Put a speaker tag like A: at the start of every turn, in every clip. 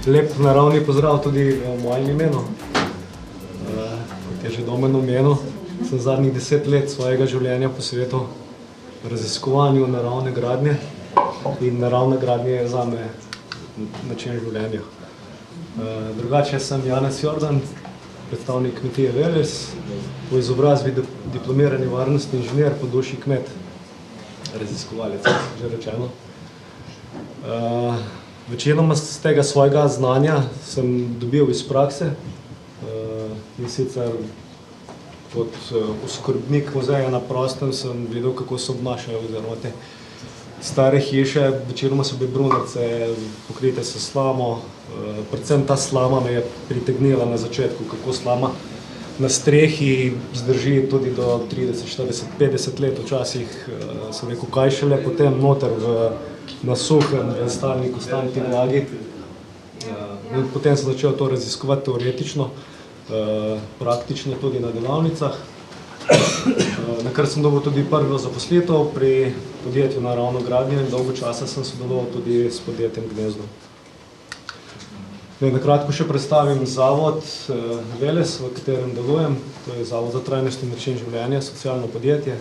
A: Lep naravni pozdrav tudi v mojem imenu. Kot je že Domen omenil, sem zadnjih 10 let svojega življenja posvetil raziskovanju naravne gradnje in naravna gradnja je zame način življenja. Drugače sem Janez Jordan, predstavnik kmetije Veles, po izobrazbi diplomirani varnostni inženir, po duši kmet, raziskovalec, že rečeno. Večinoma z tega svojega znanja sem dobil iz prakse in sicer kot oskrbnik muzeja na prostem sem videl, kako se obnašajo oziroma te stare hiše, večinoma so bile brunarce pokrite s slamo. Predvsem ta slama me je pritegnila na začetku, kako slama na strehi zdrži tudi do 30, 40, 50 let, včasih sem rekel, kaj šele potem noter na suhem, v stalni konstantni vlagi. Potem sem začel to raziskovati teoretično, praktično tudi na delavnicah, na kar sem dobil tudi prvo zaposlitev pri podjetju Naravno gradnje in dolgo časa sem sodeloval tudi s podjetjem Gnezdo. Na kratko še predstavim zavod Veles, v katerem delujem. To je Zavod za trajnostni način življenja, socialno podjetje.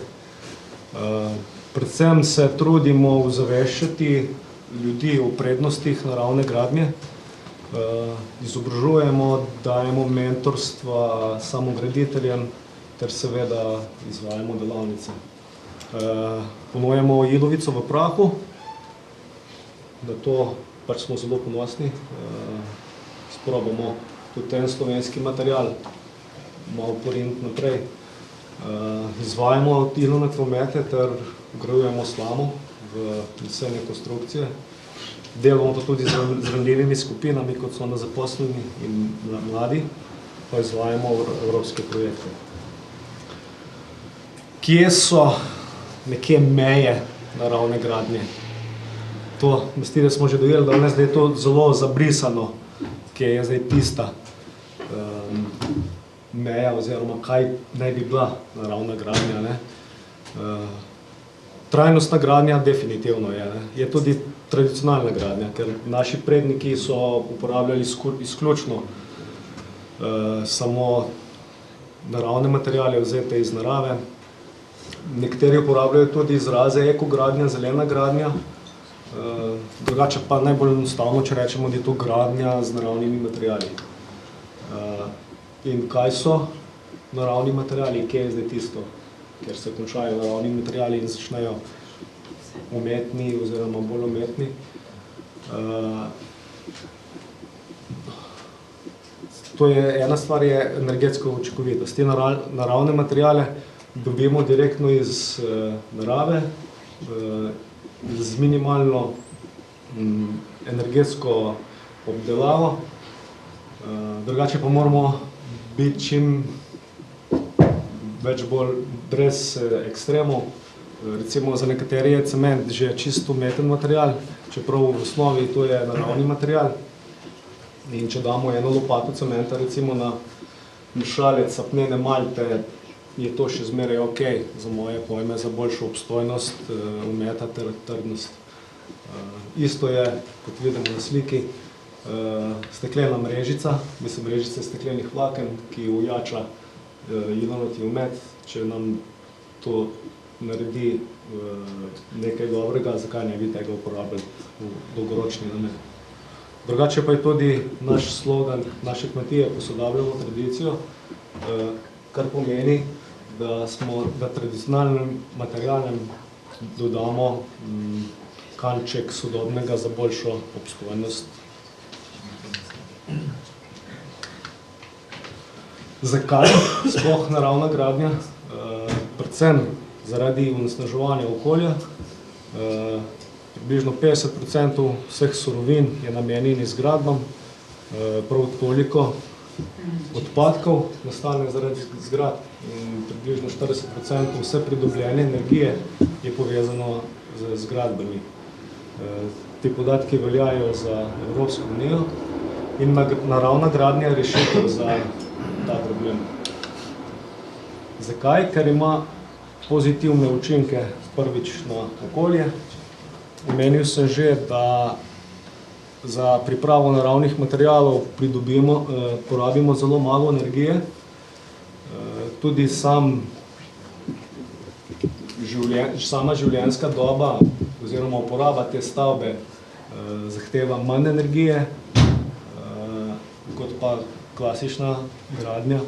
A: Predvsem se trudimo ozaveščati ljudi o prednostih naravne gradnje. Izobražujemo, dajemo mentorstva samograditeljem ter seveda izvajamo delavnice. Ponujemo ilovico v prahu, na to pač smo zelo ponosni. Sprobamo tudi ten slovenski material malo poriniti naprej. Izvajamo ilovne kmete ter vgrajujemo slamo v lesene konstrukcije. Delamo to tudi z ranljivimi skupinami, kot so nezaposleni in mladi, pa izvajamo evropske projekte. Kje so nekje meje naravne gradnje? To, mislim, da smo že dojeli, da je to zelo zabrisano, kje je zdaj tista meja oziroma kaj naj bi bila naravna gradnja. Trajnostna gradnja definitivno je. Je tudi tradicionalna gradnja, ker naši predniki so uporabljali izključno samo naravne materiale vzete iz narave. Nekateri uporabljajo tudi izraze ekogradnja, zelena gradnja. Drugače pa najbolj enostavno, če rečemo, da je to gradnja z naravnimi materiali. In kaj so naravni materiali, kje je zdaj tisto, ker se končajo naravni materiali in začnejo umetni oziroma bolj umetni. To je ena stvar, je energetska učinkovitost. Te naravne materiale dobimo direktno iz narave, z minimalno energetsko obdelavo. Drugače pa moramo biti čim več bolj brez ekstremov. Recimo za nekateri je cement že čisto umeten material, čeprav v osnovi to je naravni material. In če damo eno lopato cementa recimo na mešalec apnene malte, je to še zmeraj ok, za moje pojme, za boljšo obstojnost umeta ter trdnost. Isto je, kot vidimo na sliki, steklena mrežica, mislim mrežica steklenih vlaken, ki ujača ilovnati umet. Če nam to naredi nekaj dobrega, zakaj ne bi tega uporabili v dolgoročni namen. Drugače pa je tudi naš slogan naše kmetije posodabljamo tradicijo, kar pomeni, da tradicionalnim materialem dodamo kanček sodobnega za boljšo obstojnost. Zakaj sploh naravna gradnja? Predvsem zaradi onesnaževanja okolja. Približno 50% vseh surovin je namenjenih zgradbam, prav toliko odpadkov nastane zaradi zgradb in približno 40% vse pridobljene energije je povezano z zgradbami. Ti podatki veljajo za Evropsko unijo in naravna gradnja je rešitev za ta problem. Zakaj? Ker ima pozitivne učinke prvič na okolje. Omenil sem že, da za pripravo naravnih materialov porabimo zelo malo energije. Tudi sama življenjska doba oziroma uporaba te stavbe zahteva manj energije kot pa klasična gradnja.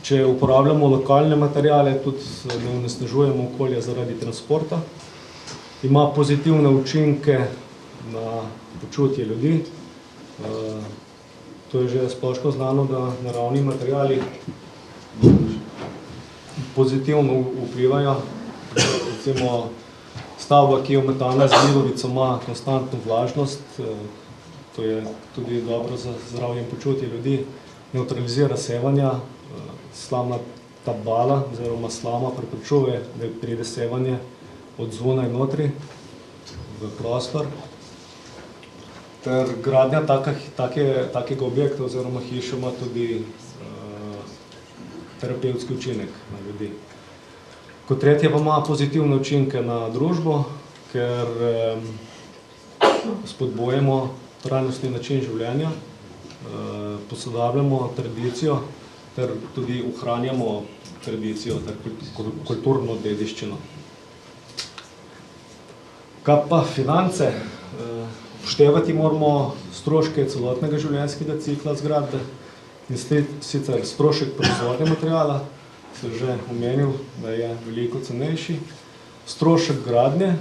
A: Če uporabljamo lokalne materiale, tudi ne onesnažujemo okolja zaradi transporta. Ima pozitivne učinke na počutje ljudi. To je že splošno znano, da naravni materiali pozitivno vplivajo. Recimo stavba, ki je ometana z glivico, ima konstantno vlažnost. To je tudi dobro za zdravje in počutje ljudi. Nevtralizira sevanja. Slamnata bala oziroma slama preprečuje, da pride sevanje od zunaj notri v prostor. Ter gradnja takega objekta oziroma hiše ima tudi terapevtski učinek na ljudi. Kot tretje pa ima pozitivne učinke na družbo, ker spodbujamo trajnostni način življenja, posodabljamo tradicijo ter tudi ohranjamo tradicijo ter kulturno dediščino. Kaj pa finance? Upoštevati moramo stroške celotnega življenjskega cikla zgradbe, in sicer strošek proizvodnje materiala, sem že omenil, da je veliko cenejši. Strošek gradnje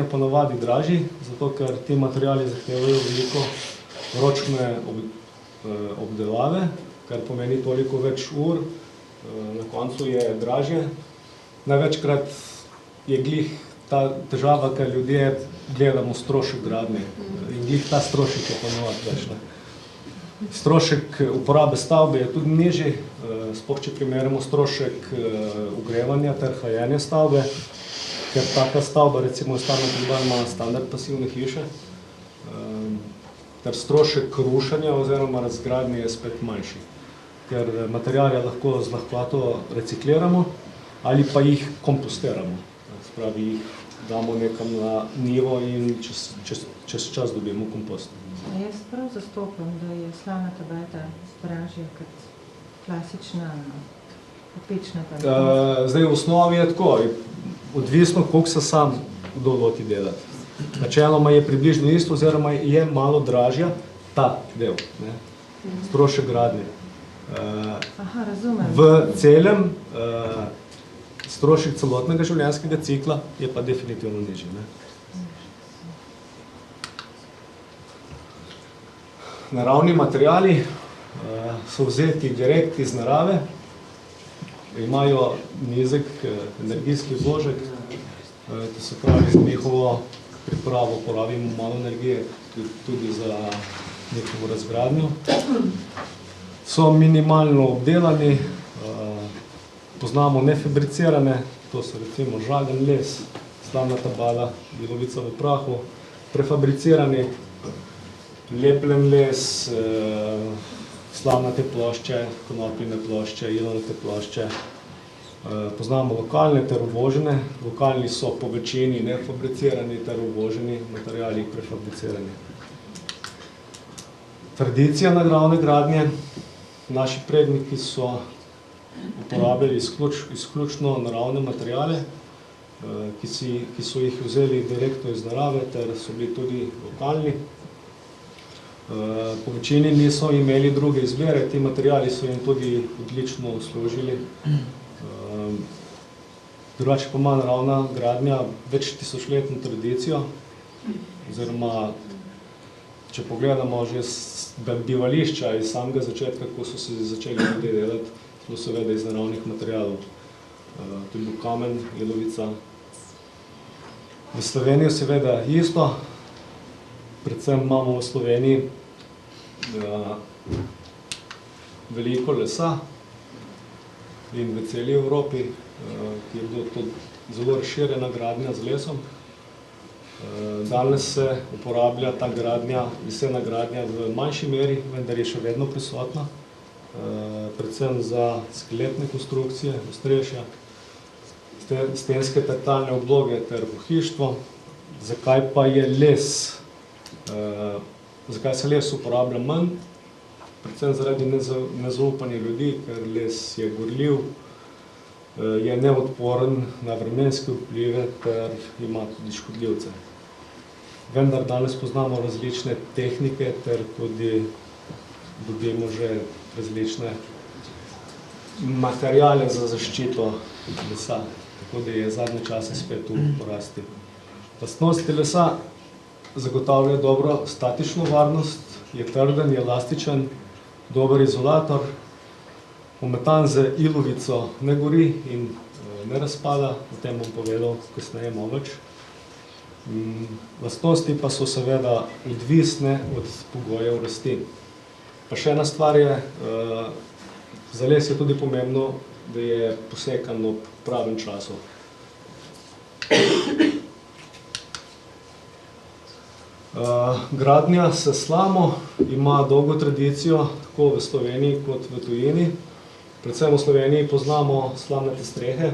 A: je ponavadi dražji, zato ker ti materiali zahtevajo veliko ročne obdelave, kar pomeni toliko več ur, na koncu je dražje. Največkrat je glih ta težava, ker ljudje gledamo strošek gradnje in glih ta strošek je ponavadi več. Strošek uporabe stavbe je tudi nižji, sploh če primerjamo strošek ogrevanja ter hlajenja stavbe, ker taka stavba, recimo ima standard pasivne hiše, ter strošek rušenja oziroma razgradnje je spet manjši, ker materiale lahko z lahkoto recikliramo ali pa jih kompostiramo, spravi jih damo nekam na nivo in čez čas dobimo kompost.
B: Jaz prav zastopam, da je slamnata beta dražja kot klasična opečna beta.
A: Zdaj v osnovi je tako, odvisno, koliko se sam kdo loti delati. Načeloma je približno isto, oziroma je malo dražja ta del, strošek gradnje.
B: Aha, razumem.
A: V celem strošek celotnega življenjskega cikla je pa definitivno nižji. Naravni materiali so vzeti direkt iz narave, imajo nizek energijski vložek, to se pravi, za njihovo pripravo porabimo malo energije, tudi za njihovo razgradnjo. So minimalno obdelani, poznamo nefabricirane, to so recimo žagen les, slamnata bala, ilovica v prahu, prefabricirani, lepljen les, slamnate plošče, konopljine plošče, ilovate plošče. Poznamo lokalne ter uvožene. Lokalni so po večini nefabricirani ter uvoženi materiali prefabricirani. Tradicija naravne gradnje. Naši predniki so uporabljali izključno naravne materiale, ki so jih vzeli direktno iz narave ter so bili tudi lokalni. Po večini niso imeli druge izbire, ti materiali so jim tudi odlično služili. Drugače pa ima naravna gradnja več tisočletno tradicijo, oziroma če pogledamo že z bivališča iz samega začetka, ko so se začeli ljudje delati, so seveda iz naravnih materialov. To je bil kamen, ilovica. V Sloveniji seveda isto, predvsem imamo v Sloveniji veliko lesa in v celi Evropi, ki je bilo to zelo razširjena gradnja z lesom. Danes se uporablja ta gradnja, lesena gradnja v manjši meri, vendar je še vedno prisotna, predvsem za skeletne konstrukcije, ostrešja, stenske tertalne obloge ter pohištvo. Zakaj pa je les? Zakaj se les uporablja manj? Predvsem zaradi nezaupanja ljudi, ker les je gorljiv, je neodporen na vremenske vplive ter ima tudi škodljivce. Vendar danes poznamo različne tehnike ter tudi dobimo že različne materiale za zaščito lesa, tako da je zadnje čase spet v porasti. Lastnosti lesa zagotavlja dobro statično varnost, je trden, je elastičen, dober izolator, ometan z ilovico ne gori in ne razpada, o tem bom povedal kasneje malo več. Lastnosti pa so seveda odvisne od pogojev rasti. Pa še ena stvar je, za les je tudi pomembno, da je posekan ob pravem času. Gradnja s slamo ima dolgo tradicijo, tako v Sloveniji kot v tujini. Predvsem v Sloveniji poznamo slamnate strehe,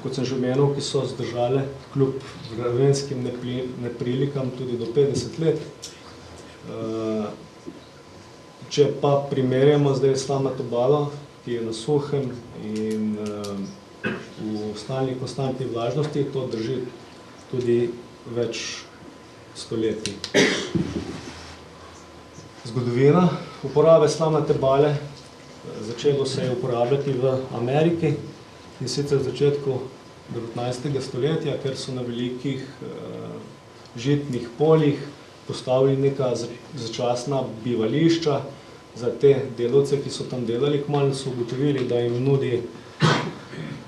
A: kot sem že omenil, ki so zdržale kljub vremenskim neprilikam tudi do 50 let. Če pa primerjamo zdaj slamnato balo, ki je na suhem in v stalni konstantni vlažnosti, to drži tudi več stoletij. Zgodovina uporabe slamnate bale. Začelo se je uporabljati v Ameriki in sicer v začetku 19. stoletja, ker so na velikih žitnih poljih postavili neka začasna bivališča za te delavce, ki so tam delali. Kmalu so ugotovili, da jim nudi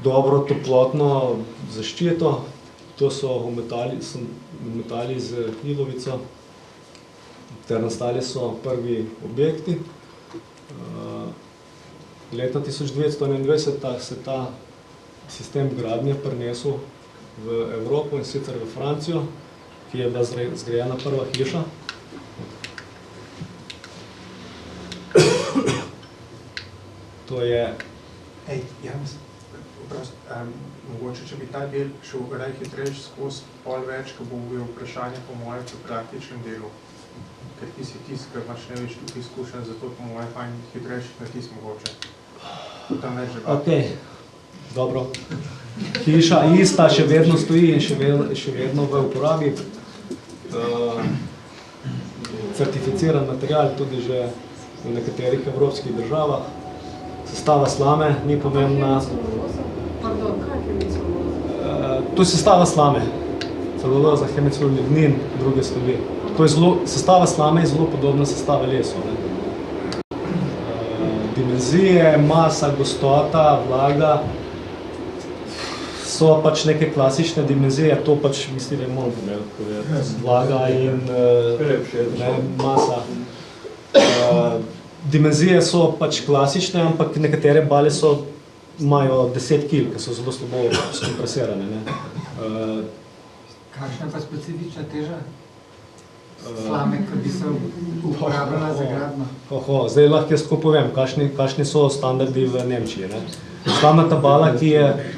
A: dobro toplotno zaščito. To so ometali z ilovico, ter nastali so prvi objekti. Leta 1921 se ta sistem gradnje prinesel v Evropo in sicer v Francijo, ki je bila zgrajena prva hiša. To je...
C: Hej, Janez, mogoče, če bi ta del šel hitreje skozi pol več, ko bom bil vprašanje po moje pri praktičnem delu. Ker ti si tisk, ker imaš največ tukaj izkušenj, zato po moje fajn hitrejši na tisk mogoče. Tam več že ga.
A: Ok, dobro. Hiša ista še vedno stoji in še vedno v uporabi. Certificiran material tudi že v nekaterih evropskih državah. Sestava slame ni pomembna.
B: Pardon, kaj je hemiceluloza?
A: To je sestava slame. Celuloza, hemicelulignin, druge snovi. Sestava slame je zelo podobna sestave lesu. Dimenzije, masa, gostota, vlaga so pač neke klasične dimenzije, to pač mislim, da je moram povedati. Vlaga in masa. Dimenzije so pač klasične, ampak nekatere bale imajo 10 kil, ki so zelo slabo skompresirane.
D: Kakšna pa specifična teža slame, ki bi se uporabljala za gradnjo?
A: Zdaj lahko jaz tako povem, kakšni so standardi v Nemčiji. Slamnata bala, ki je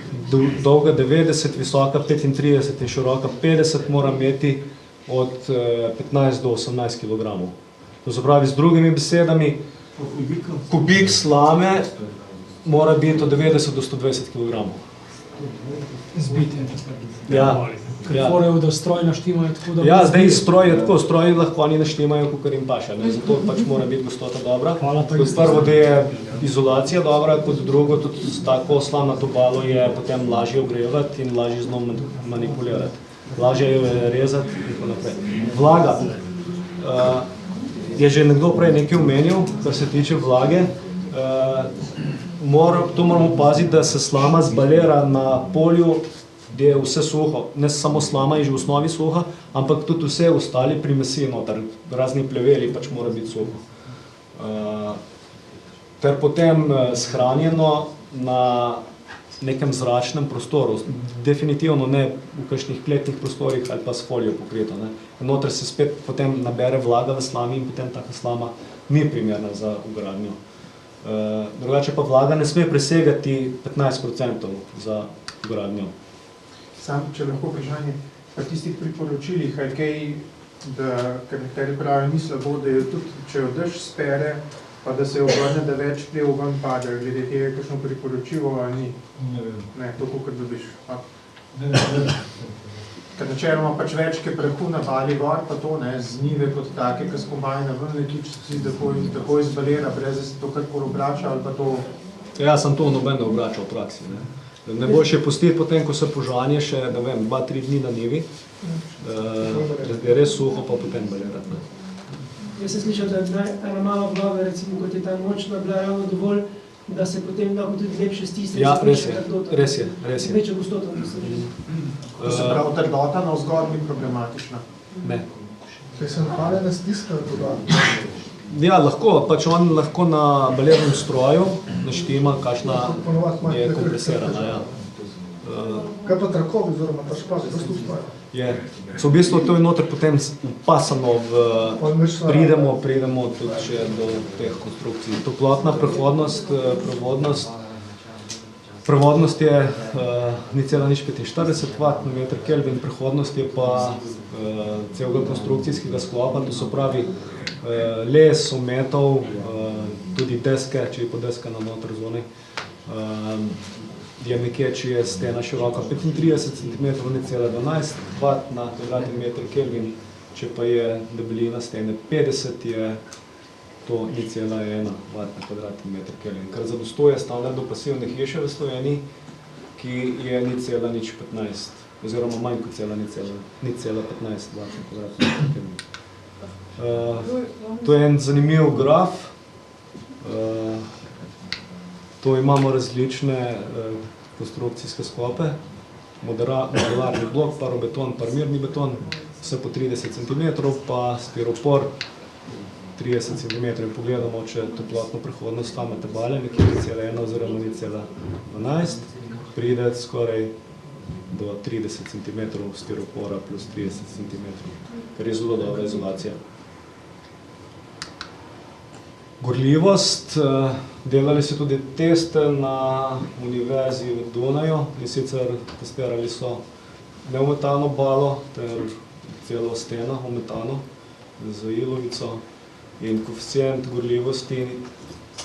A: dolga 90, visoka 35 in široka 50, mora imeti od 15 do 18 kg. To se pravi, z drugimi besedami, kubik slame mora biti od 90 do 120 kg.
E: Zbite.
A: Ja.
E: Ker forejo, da stroj naštimajo tako, da...
A: Ja, zdaj stroj je tako, stroji lahko oni naštimajo, kakor jim paše. Zato pač mora biti gostota dobra. Kot prvo, da je izolacija dobra, kot drugo, tudi tako slamnato balo je potem lažje ogrevati in lažje z njo manipulirati. Lažje jo je rezati in tako naprej. Vlaga. Je že nekdo prej nekaj omenil, kar se tiče vlage. To moramo paziti, da se slama zbalira na polju, da je vse suho. Ne samo slama je že v osnovi suha, ampak tudi vse ostali primesi noter, razni pleveli pač mora biti suho. Ter potem shranjeno na nekem zračnem prostoru. Definitivno ne v kakšnih kletnih prostorih ali pa s folijo pokrito. Noter se spet potem nabere vlaga v slami in potem taka slama ni primerna za vgradnjo. Drugače pa vlaga ne sme presegati 15% za vgradnjo.
C: Sam, če lahko vprašanje, pri tistih priporočilih, ali kaj, ker nekateri pravijo, ni slabo, da je tudi, če jo dež spere, pa da se obrne, da več plev ven pade, glede tega, kakšno priporočilo, ali ni?
F: Ne vem.
C: Ne, to kakor dobiš.
F: Ne.
C: Ker načeloma pač več, ki prahu nabali gor, pa to, ne, z njive kot take, ki skombajna ven, nekič si tako izbalira, brez da se to karkoli obrača, ali pa to...
A: Ja, sem to noben ne obračal v praksi, ne. Najboljše je pustiti potem, ko se požanje še, da vem, 2-3 dni na njivi, je res suho, pa potem balirati, ne.
G: Jaz sem slišal, da je ena mala vlaga, recimo, kot je ta nočna, bila ravno dovolj, da se potem lahko tudi lepše stisne.
A: Ja, res je.
G: Večja gostota, da se reži.
C: To se pravi, trdota navzgor ni problematična.
A: Ne.
H: Če se napale ne stiska, doda.
A: Ja, lahko, pač on lahko na balernem stroju naštima, kakšna je kompresirana, ja.
H: Kaj pa trakovi, oziroma ta špazi, zašto vstaja?
A: Je. So v bistvu to je noter potem upasano pridemo tudi še do teh konstrukcij. Toplotna prevodnost je 0,45 W na meter Kelvin, prehodnost je pa celega konstrukcijskega sklopa, to so pravi les, ometov, tudi deske, če je po deska na noter zoni. Je nekje, če je stena široka 35 cm, 0,12 W na kvadratni meter Kelvin, če pa je debelina stene 50, je to 0,1 W na kvadratni meter Kelvin, kar zadostuje standardu pasivne hiše v Sloveniji, ki je 0,015, oziroma manj kot 0,15 W na kvadratni meter Kelvin. To je en zanimiv graf. To imamo različne konstrukcijske sklope, modularni blok, parobeton, parmirni beton, vse po 30 cm, pa stiropor 30 cm. Pogledamo, če toplotno prehodnost slamnate bale, nekje 0,1 oziroma 0,12, pride skoraj do 30 cm stiropora plus 30 cm, kar je zelo dobra izolacija. Gorljivost, delali so tudi teste na Univerzi v Dunaju in sicer testirali so neumetano balo ter celo steno umetano z ilovico in koeficient gorljivosti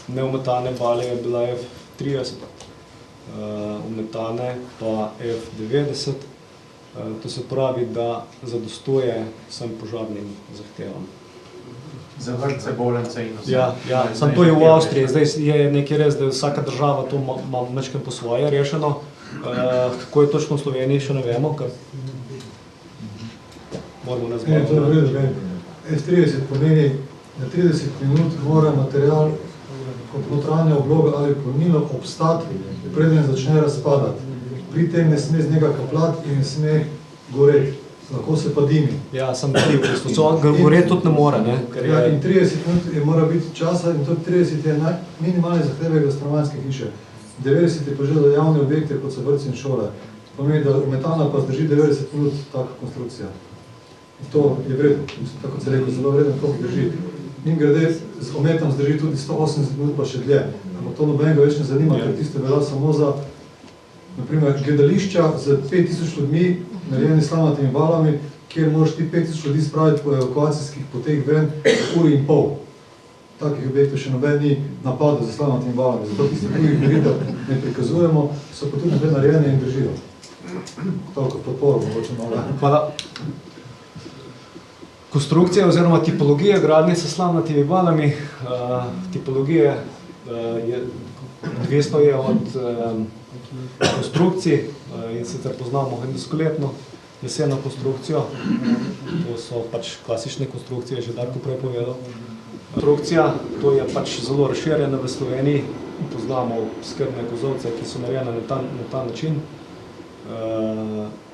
A: neumetane bale je bila F30, umetane pa F90, to se pravi, da zadostuje vsem požarnim zahtevam.
C: Za vrtce, bolence in vse.
A: Ja, samo to je v Avstriji. Zdaj je nekaj res, da vsaka država to ima nekaj po svoje rešeno. Kako je točno v Sloveniji, še ne vemo, ker moramo nas
F: baviti. To je vredo, F30 pomeni, da 30 minut mora material kot notranja obloga ali polnilo obstati, preden začne razpadati. Pri tem ne sme z njega kapljati in ne sme goreti. Lahko se pa dimi.
A: Ja, sem tudi v bistvu. Goreti tudi ne more, ne?
F: Ja, in 30 minut mora biti časa in to 30 je minimalne zahteve stanovanjske hiše. 90 je pa že za javne objekte, kot so vrtci in šole. Pomeni, da metalna pa zdrži 90 minut taka konstrukcija. In to je vredno. Tako se rekel, zelo vredno, koliko drži. Njim grede z ometom zdrži tudi 180 minut pa še dlje. Ampak to nobenega več ne zanima, ker tiste velja samo za naprimer gledališča z 5000 ljudmi, narejeni slamnatimi balami, kjer moraš ti 5000 ljudi spraviti po evakuacijskih poteh ven uri in pol. Takih objektov še noben ni napadel za slamnatimi balami. Zato tisti drugih meritev ne prikazujemo, so pa tudi naprej narejene in držijo. Toliko podporo, mogoče malo.
A: Hvala. Konstrukcija oziroma tipologija gradnje s slamnatimi balami. Tipologije odvisno je od konstrukcij in sicer poznamo endoskoletno leseno konstrukcijo. To so pač klasične konstrukcije, že Darko prej povedal. Konstrukcija, to je pač zelo razširjena v Sloveniji. Poznamo skrbne kozovce, ki so narejene na ta način.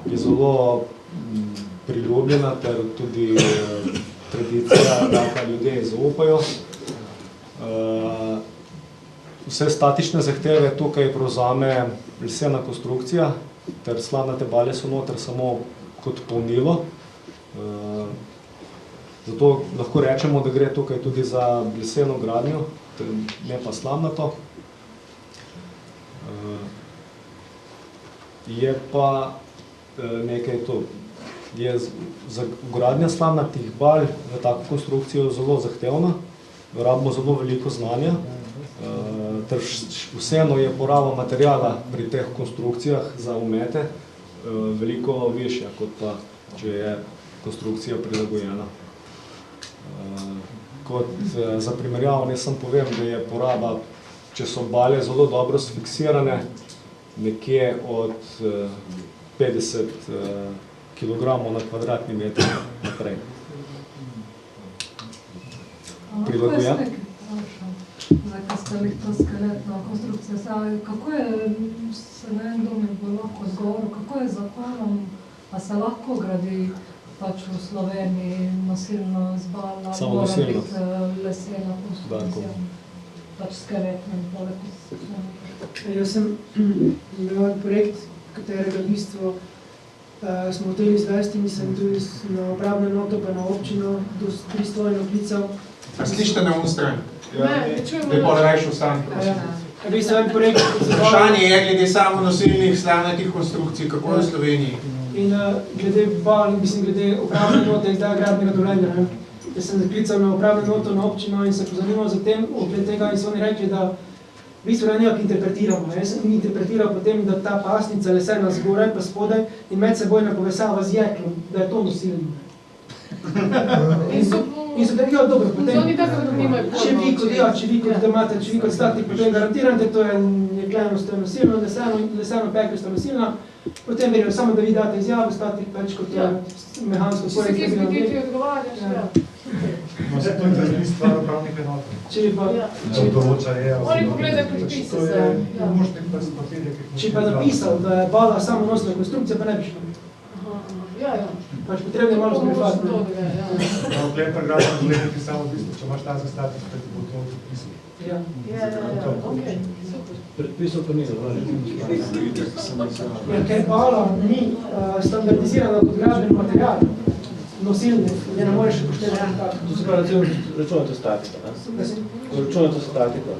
A: Je zelo priljubljena ter tudi tradicija, da ljudje zaupajo. Vse statične zahteve tukaj prevzame lesena konstrukcija, ter slamnate bale so noter samo kot polnilo. Zato lahko rečemo, da gre tukaj tudi za leseno gradnjo, ne pa slamnato. Je pa nekaj to je vgradnja slamnatih bal v tako konstrukcijo zelo zahtevna, rabimo zelo veliko znanja, ter vseeno je poraba materijala pri teh konstrukcijah za umete veliko višja, kot pa, če je konstrukcija prilagojena. Kot za primerjavo, ne sam povem, da je poraba, če so balje zelo dobro sfiksirane, nekje od 50 kg na kvadratni meter naprej. Prilagojen?
I: Zdaj, ko ste to skeletna konstrukcija, kako je, se ne vem, kdo mi bo lahko odgovoril, kako je zakonom, a se lahko gradi pač v Sloveniji nosilno zbala, mora biti lesena konstrukcija, pač skeletna in poleg.
G: Jaz sem imel projekt, katerega v bistvu smo hoteli izvesti in sem tudi na upravno enoto pa na občino pristojno klical.
C: A slište na unstran? Da je pol rajši vstan. Vprašanje je glede samo nosilnih slamnatih konstrukcij, kako je v Sloveniji?
G: In glede bal, mislim, glede upravne enote izdaj gradnega dovoljenja. Jaz sem zaklical na upravno enoto na občino in se pozanimal za tem, ogled tega in so oni rekli, da v bistvu nekako interpretiramo. Jaz sem interpretiral potem, da ta pasnica lesena zgoraj pa spodaj in med sebojna povezava z jeklom, da je to nosilno. In so da, dobro, potem, če vi kot statik potem garantirate, to je jeklenost, to je nosilno, leseno pekljost je nosilna, potem verjel, samo da vi date izjavo, statik peč kot mehansko poleg.
I: Če se kje zbiti, ti odgovarjaš, ja.
H: Se to je za stvar upravnih enot.
G: Če pa
I: Oni pogledajo predpise se.
G: Če pa napisal, da je bala samonosna konstrukcija, pa ne bi šlo.
I: Ja.
G: Pač potrebno je malo zgrefati.
H: Oklepar gradno dovoljenje je samo v bistvu, če imaš ta zastatik, pa ti bo to odpisal.
G: Ja,
I: okej, super.
E: Predpisov pa ni zavržen.
G: Ker bala ni standardizirana kot gradbeni material, nosilni, je ne moreš upoštevati tako.
J: To se pravi, računate statiko, ne? Računate statiko.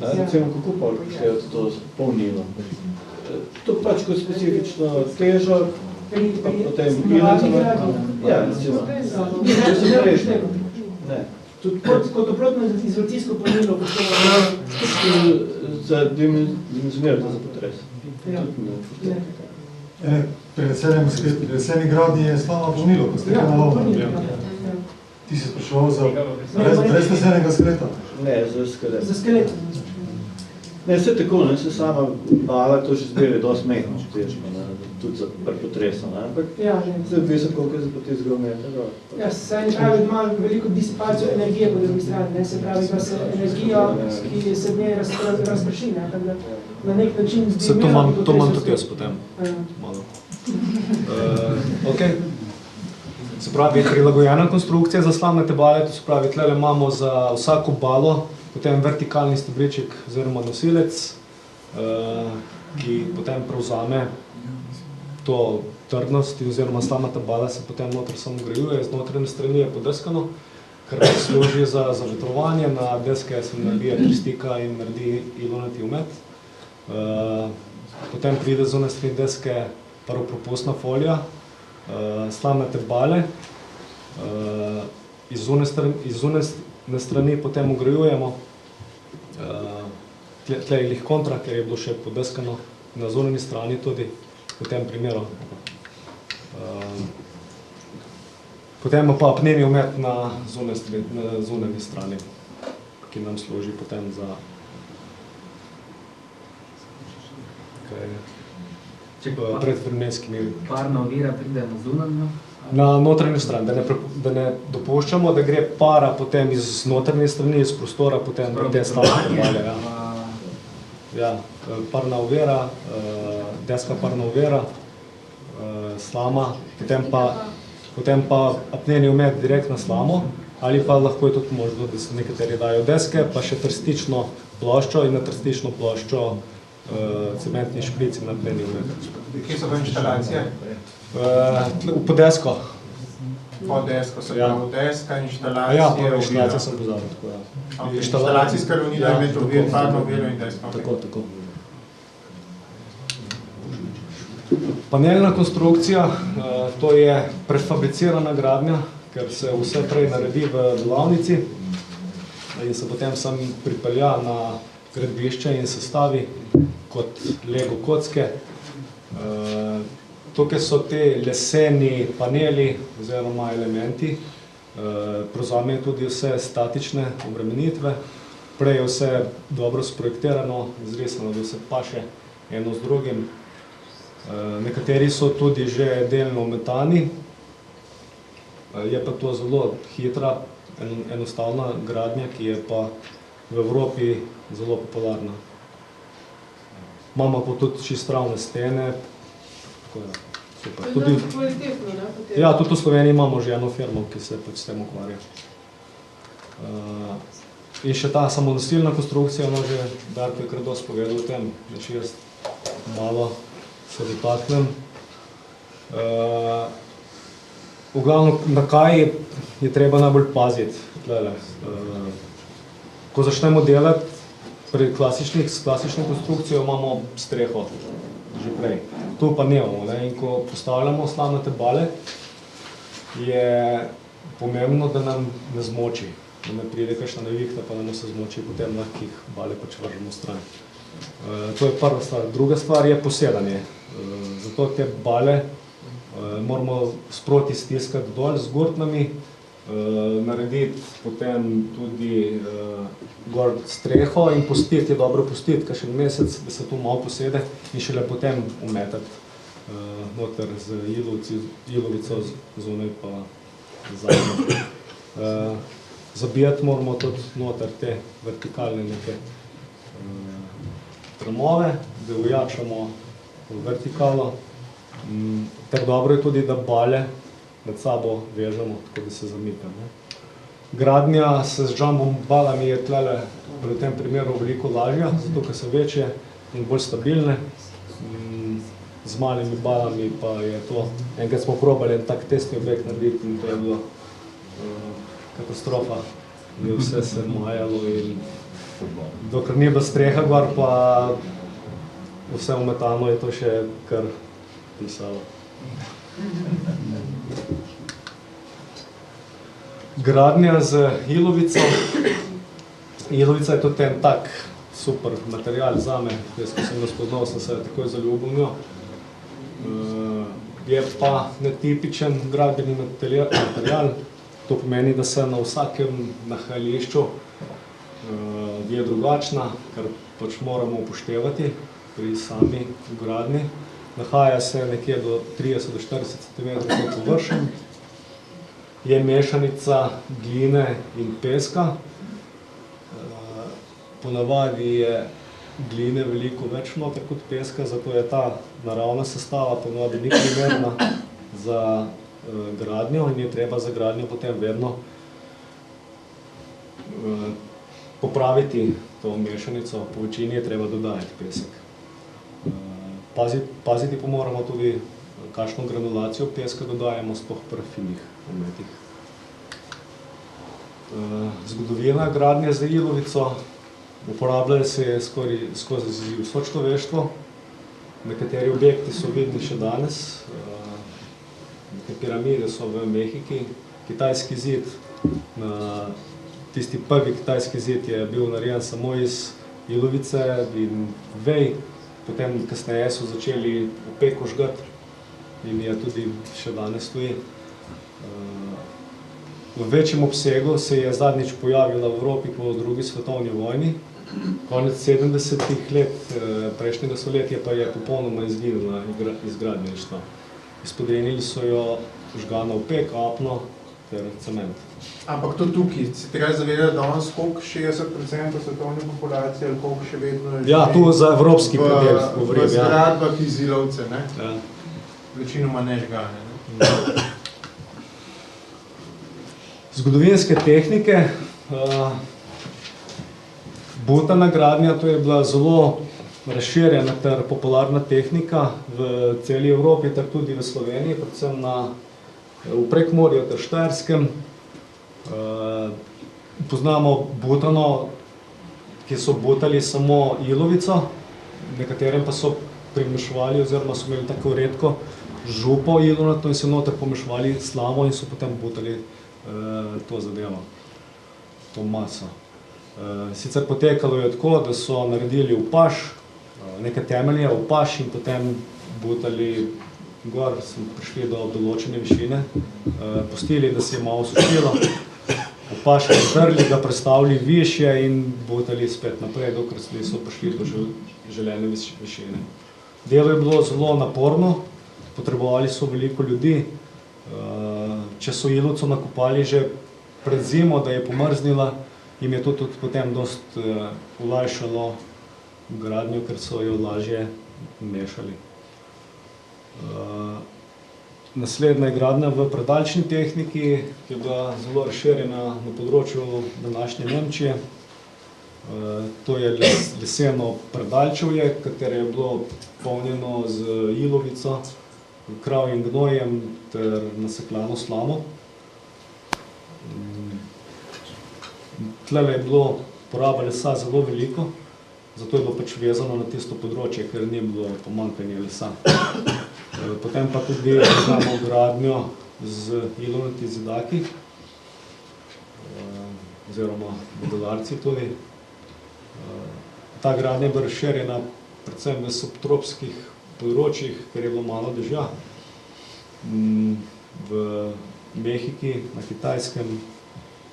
J: Recimo, kako pa upoštevate to polnilo? To pač kot specifično težo, potem ilicama. Ja, recimo. Ne.
G: Kot oprotno izvrtijsko polnilo upoštevate.
J: Za dimenzionirate za potres.
G: Ja.
F: Pri leseni gradnji je slama polnilo, ko ste na lovo. Ti si spraševal za brez lesenega skeleta?
J: Ne, za skelet.
G: Za skelet.
J: Ne, vse tako, ne, se sama bala, to že zbere dosti mehno, če tečemo, tudi za prepotresa, ne, ampak se odvisno, koliko je za poti zgrometa.
G: Ja, se ne pravi, da ima veliko disipacijo energije po drugi strani, ne, se pravi, da se energija, ki se v njej razprši, ne, tako da na nek način
A: se to imam tudi jaz potem, malo. Ok. Se pravi, prilagojena konstrukcija za slamnate bale, to se pravi, tlele imamo za vsako balo potem vertikalni stebriček oziroma nosilec, ki potem prevzame to trdnost oziroma slamnata bala se potem noter samo grejuje, z notranje strani je podeskano, kar služi za vetrovanje, na deske se nabije trstika in naredi ilonati umet. Potem pride z one strani deske prvopropustna folija, slamnate bale, iz one strani potem ugrajujemo, tle je lih kontra, ker je bilo še podeskano na zunanji strani tudi v tem primeru. Potem pa apneni umet na zunanji strani, ki nam služi potem za predvremenskimi.
K: Parna ovira pride na zunanjo?
A: Na notranjo stran, da ne dopuščamo, da gre para potem iz notranje strani, iz prostora, potem v te slamnate bale. Ja, parna ovira, deska parna ovira, slama, potem pa apneni umet direkt na slamo, ali pa lahko je tudi možno, da se nekateri dajo deske, pa še trstično ploščo in na trstično ploščo cementni šprici na apneni umet.
C: Kje so to inštalacije?
A: Po desko.
C: Po desko, se pravi deska, inštalacije,
A: ja, po inštalacije sem pozabil, tako
C: ja. Inštalacijska ravnina je med ovir, parno oviro in desko.
A: Tako. Panelna konstrukcija, To je prefabricirana gradnja, ker se vse prej naredi v delavnici in se potem sam pripelja na gradbišče in sestavi kot Lego kocke. Tukaj so te leseni paneli oziroma elementi, prevzamejo tudi vse statične obremenitve. Prej je vse dobro sprojektirano, izrisano, da se paše eno z drugim. Nekateri so tudi že delno metani, je pa to zelo hitra, enostavna gradnja, ki je pa v Evropi zelo popularna. Imamo pa tudi čisto ravne stene. Super. Tudi, ja, tudi v Sloveniji imamo že eno firmo, ki se pač s tem ukvarja. In še ta samonosilna konstrukcija, no že Darko je kar dosti povedal o tem, da če jaz malo se dotaknem. V glavno, na kaj je treba najbolj paziti? Ko začnemo delati pri s klasično konstrukcijo, imamo streho že prej. Tu pa nemamo, ne? In ko postavljamo slamnate bale, je pomembno, da nam ne zmoči, da ne pride kakšna nevihta, pa da nam se zmoči, potem lahko jih bale pač vržemo stran. To je prva stvar. Druga stvar je posedanje. Zato te bale moramo sproti stiskati dol z gurtnami, narediti potem tudi gor streho in pustiti, je dobro pustiti kakšen mesec, da se tu malo posede in šele potem umetati noter z ilovico zunaj pa zadnjo. Zabijati moramo tudi noter te vertikalne neke tramove, da ujačamo vertikalo. Ter dobro je tudi, da bale med sabo vežemo, tako da se zamikamo. Gradnja s jumbo balami je tlele v tem primeru veliko lažja, zato ker so večje in bolj stabilne. Z malimi balami pa je to, enkrat smo probali en tak testni objekt narediti in to je bilo katastrofa. Je vse se majalo in dokler ni bila streha gor, pa vse umetano je to še kar pisalo. Gradnja z ilovico. Ilovica je tudi en tak super material zame. Jaz, ko sem ga spoznal, sem se takoj zaljubil v njo. Je pa netipičen gradbeni material. To pomeni, da se na vsakem nahajališču je drugačna, kar pač moramo upoštevati pri sami gradnji. Nahaja se nekje do 30 do 40 cm površin. Je mešanica gline in peska. Ponavadi je gline veliko več noter kot peska, zato je ta naravna sestava ponavadi ni primerna za gradnjo in je treba za gradnjo potem vedno popraviti to mešanico. Po večini je treba dodajati pesek. Paziti pa moramo tudi, kakšno granulacijo peska dodajamo, sploh pri finih ometih. Zgodovina gradnje z ilovico. Uporabljajo se je skozi vso človeštvo. Nekateri objekti so vidni še danes. Neke piramide so v Mehiki. Kitajski zid, tisti prvi kitajski zid je bil narejen samo iz ilovice in vej. Potem kasneje so začeli opeko žgati in je tudi še danes stoji. V večjem obsegu se je zadnjič pojavila v Evropi po drugi svetovni vojni. Konec 70-ih let prejšnjega stoletja pa je popolnoma izginila iz gradbeništva. Izpodrinili so jo žgana opek, apno ter cement.
C: Ampak to tukaj, se treba zavedati, da danes koliko 60% svetovne populacije ali koliko še vedno je
A: ja, tu za evropski predel govorim,
C: v zgradbah iz ilovce, ne? Ja. Večinoma ne žgane, ne?
A: Zgodovinske tehnike. Butana gradnja, to je bila zelo razširjena ter popularna tehnika v celi Evropi, ter tudi v Sloveniji, predvsem v Prekmurju ter Štajerskem. Poznamo butano, ki so butali samo ilovico, nekaterim pa so primešavali oziroma so imeli tako redko župo ilonatno in so noter pomešvali slamo in so potem butali to zadevo, to maso. Sicer potekalo je tako, da so naredili upaš, neke temelje, upaš in potem butali gor, smo prišli do določene višine, pustili, da se je malo sušilo, upaš odprli, ga prestavili višje in butali spet naprej, dokler so prišli do želene višine. Delo je bilo zelo naporno, potrebovali so veliko ljudi, če so ilovico nakopali že pred zimo, da je pomrznila, jim je to tudi potem dosti olajšalo gradnjo, ker so jo lažje mešali. Naslednja je gradnja v predalčni tehniki, ki je bila zelo razširjena na področju današnje Nemčije. To je leseno predalčevje, katero je bilo polnjeno z ilovico, kravjim gnojem ter nasekljano slamo. Tlele je bilo poraba lesa zelo veliko, zato je bilo pač vezano na tisto področje, ker ni bilo pomanjkanje lesa. Potem pa tudi imamo gradnjo z ilovnati zidaki, oziroma modelarci tudi. Ta gradnja je bila razširjena predvsem v subtropskih področjih, ker je bilo malo dežja. V Mehiki, na Kitajskem,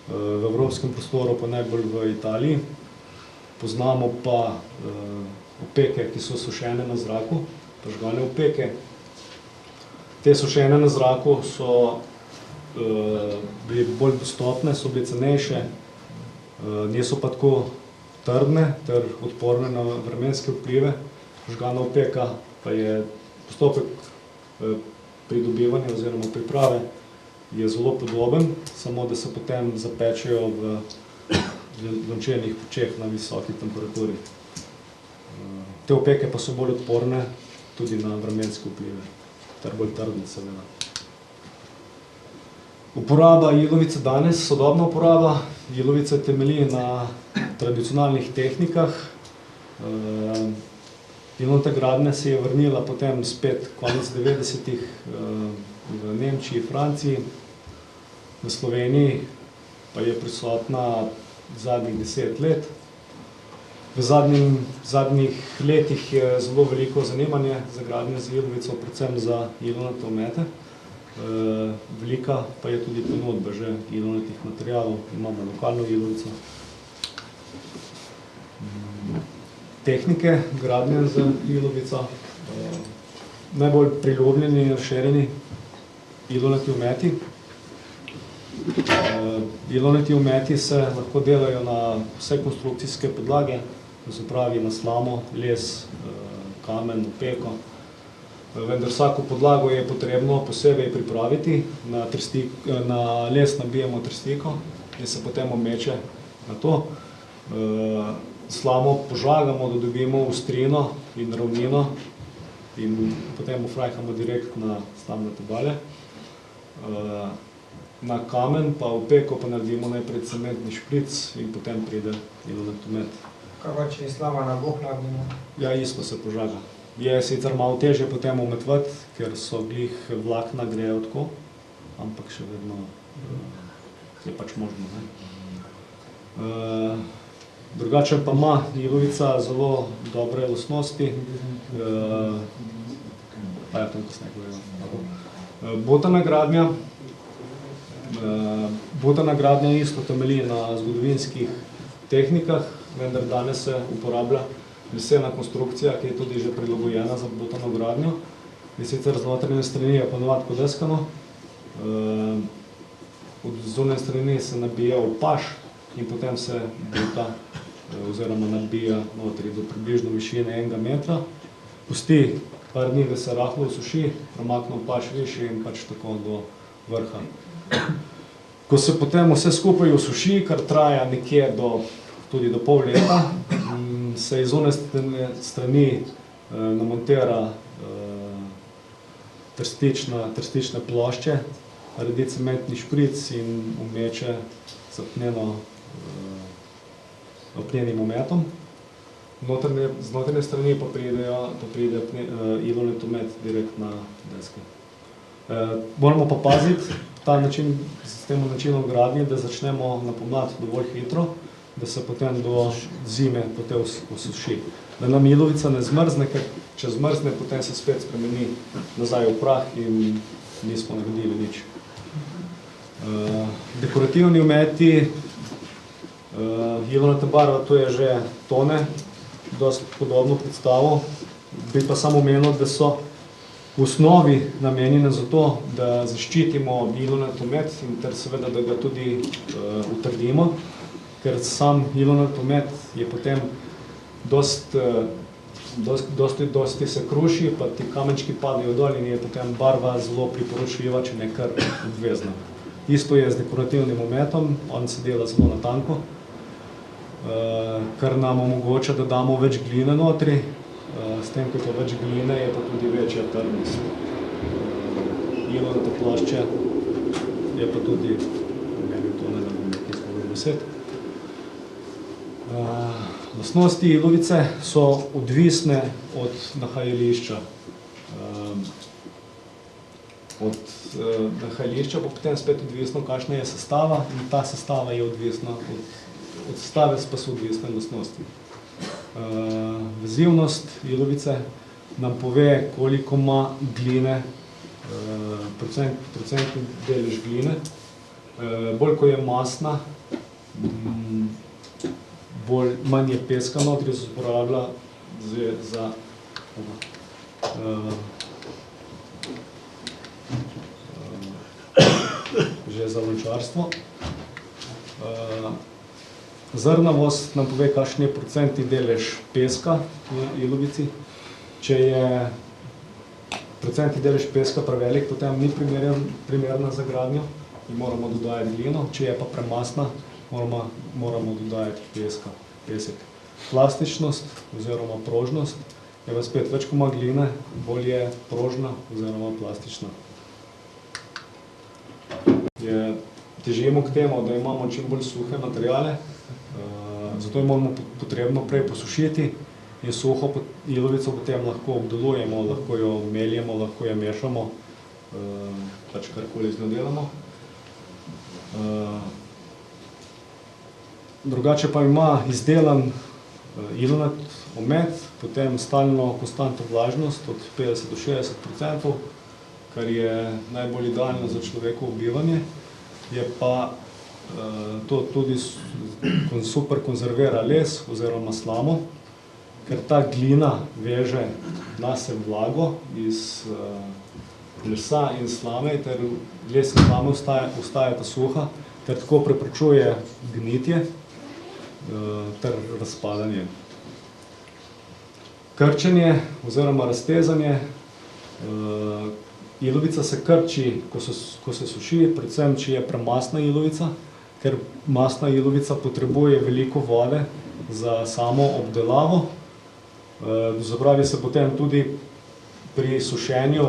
A: v evropskem prostoru, pa najbolj v Italiji. Poznamo pa opeke, ki so sušene na zraku, požgane opeke. Te sušene na zraku so bili bolj dostopne, so bili cenejše, niso pa tako trdne ter odporne na vremenske vplive. Požgana opeka pa je postopek pridobivanja oziroma priprave je zelo podoben, samo da se potem zapečejo v lončenih pečeh na visoki temperaturi. Te opeke pa so bolj odporne tudi na vremenske vplive, ter bolj trdne seveda. Uporaba ilovice danes, sodobna uporaba ilovice temelji na tradicionalnih tehnikah. Ilovnata gradnja se je vrnila potem spet konec 90-ih v Nemčiji, Franciji, v Sloveniji pa je prisotna zadnjih 10 let. V zadnjih letih je zelo veliko zanimanje za gradnjo z ilovico, predvsem za ilovnate omete. Velika pa je tudi ponudba že ilovnatih materialov, imamo lokalno ilovico. Tehnike gradnje z ilovico, najbolj priljubljeni in razširjeni ilovnati ometi. Ilovnati ometi se lahko delajo na vse konstrukcijske podlage, to se pravi na slamo, les, kamen, opeko. Vendar vsako podlago je potrebno posebej pripraviti, na les nabijemo trstiko in se potem omeče na to. Slamo požagamo, da dobimo ostrino in ravnino in potem ofrajhamo direkt na slamnate balje. Na kamen pa opeko pa naredimo najprej cementni špric in potem pride ilovnati omet.
D: Kaj pa, če je slama na boh nagnjena?
A: Ja, isto se požaga. Je sicer malo težje potem umetvati, ker so glih vlakna grejo tako, ampak še vedno je pač možno. Drugače pa ima ilovica zelo dobre lastnosti. Pa je tam kasneje povedal. Botana gradnja. Botana gradnja isto temelji na zgodovinskih tehnikah, vendar danes se uporablja lesena konstrukcija, ki je tudi že prilagojena za botano gradnjo. In sicer z notranje strani je ponovadi podeskano. Od zunanje strani se nabija opaš in potem se bota oziroma nabija notri do približno višine 1 metra. Pusti par dni, da se rahlo usuši, premakne opaš višji in pač tako do vrha. Ko se potem vse skupaj usuši, kar traja nekje tudi do pol leta, se iz zunanje strani namontira trstične plošče, naredi cementni špric in omeče z apnenim ometom. Z notranje strani pa pride ilovnati omet direkt na deske. Moramo pa paziti s tem načinom gradnje, da začnemo na pomlad dovolj hitro, da se potem do zime potem osuši. Da nam ilovica ne zmrzne, ker če zmrzne, potem se spet spremeni nazaj v prah in nismo naredili nič. Dekorativni ometi, ilonata barva, to je že tone, dosti podobno predstavo. Bi pa samo omenil, da so v osnovi namenjene za to, da zaščitimo ilonat omet in ter seveda, da ga tudi utrdimo, ker sam ilonat omet je potem dosti se kruši, pa ti kamenčki padejo dol in je potem barva zelo priporočljiva, če ne kar obvezna. Isto je z dekorativnim ometom, on se dela zelo na tanko, kar nam omogoča, da damo več gline notri, s tem, ko je več gline, je pa tudi večja trdnost. Ilonate plošče je pa tudi, ne bi to ne da bom nekaj spogled besed. Lastnosti ilovice so odvisne od nahajališča. Od nahajališča pa potem spet odvisno, kakšna je sestava, in ta sestava je odvisna od sestave, pa so odvisne lastnosti. Vezivnost ilovice nam pove, koliko ima gline, procentni delež gline. Bolj, ko je masna, manj je peska notri, se uporablja za lončarstvo. Zrnavost nam pove, kakšen je procentni delež peska v ilovici. Če je procentni delež peska prevelik, potem ni primerna za gradnjo in moramo dodajati glino. Če je pa premasna, moramo dodajati pesek. Plastičnost oziroma prožnost je pa spet več, ko ima gline, bolj je prožna oziroma plastična. Težimo k temu, da imamo čim bolj suhe materijale, zato je moramo potrebno prej posušiti in suho ilovico potem lahko obdelujemo, lahko jo meljemo, lahko jo mešamo, pač karkoli z njo delamo. Drugače pa ima izdelan ilonat omet, potem stalno konstantno vlažnost od 50 do 60%, kar je najbolj idealno za človekovo bivanje. Je pa to tudi super konzervira les oziroma slamo, ker ta glina veže nase vlago iz lesa in slame, ter les in slame ostajata suha, ter tako preprečuje gnitje ter razpadanje. Krčenje oziroma raztezanje. Ilovica se krči, ko se suši, predvsem, če je premasna ilovica, ker masna ilovica potrebuje veliko vode za samo obdelavo. Zapravi se potem tudi pri sušenju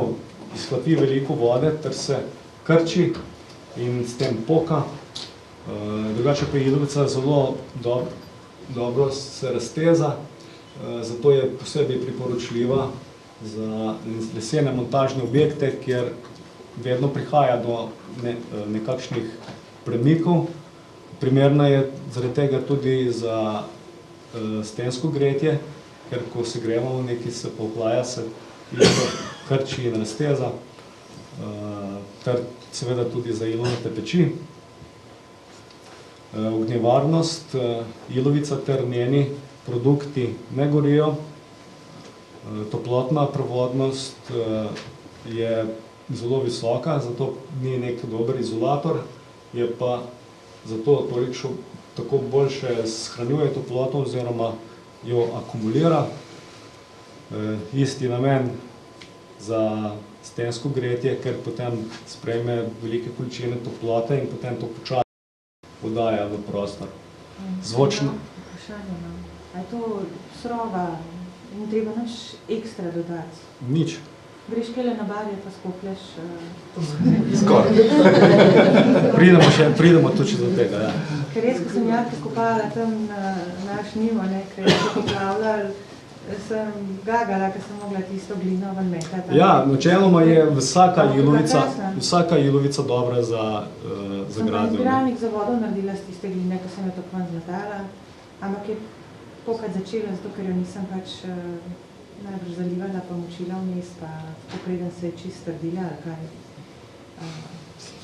A: izhlapi veliko vode, ter se krči in s tem poka. Drugače pa ilovica zelo dobro se razteza, zato je posebej priporočljiva za lesene montažne objekte, kjer vedno prihaja do nekakšnih premikov. Primerna je zaradi tega tudi za stensko gretje, ker ko se gremo nekaj, se pohlaja, se isto krči in razteza, ter seveda tudi za ilonate peči. Ognjevarnost, ilovica ter njeni produkti ne gorijo. Toplotna prevodnost je zelo visoka, zato ni nek dober izolator, je pa zato tako boljše shranjuje toploto oziroma jo akumulira. Isti namen za stensko gretje, ker potem sprejme velike količine toplote in potem to počasi podaja v prostor. Zvočno.
B: A je to surova? In treba naš ekstra dodati?
A: Nič.
B: Greš kele na barje, pa skoplješ?
A: Skoraj. Pridemo tudi do tega, ja.
B: Ker res, ko sem jaz kopala tam na naš njivo, ker je se poplavljali sem gagala, ker sem mogla tisto glino ven metati.
A: Ja, načeloma je vsaka ilovica dobra za gradnjo.
B: Sem pa zbiralnik za vodo naredila z tiste gline, ko sem jo tako ven zmetala, ampak je pokad začela, zato ker jo nisem pač najbrž zalivala, pa močila vmes, pa popreden se je čist trdila, ali kaj.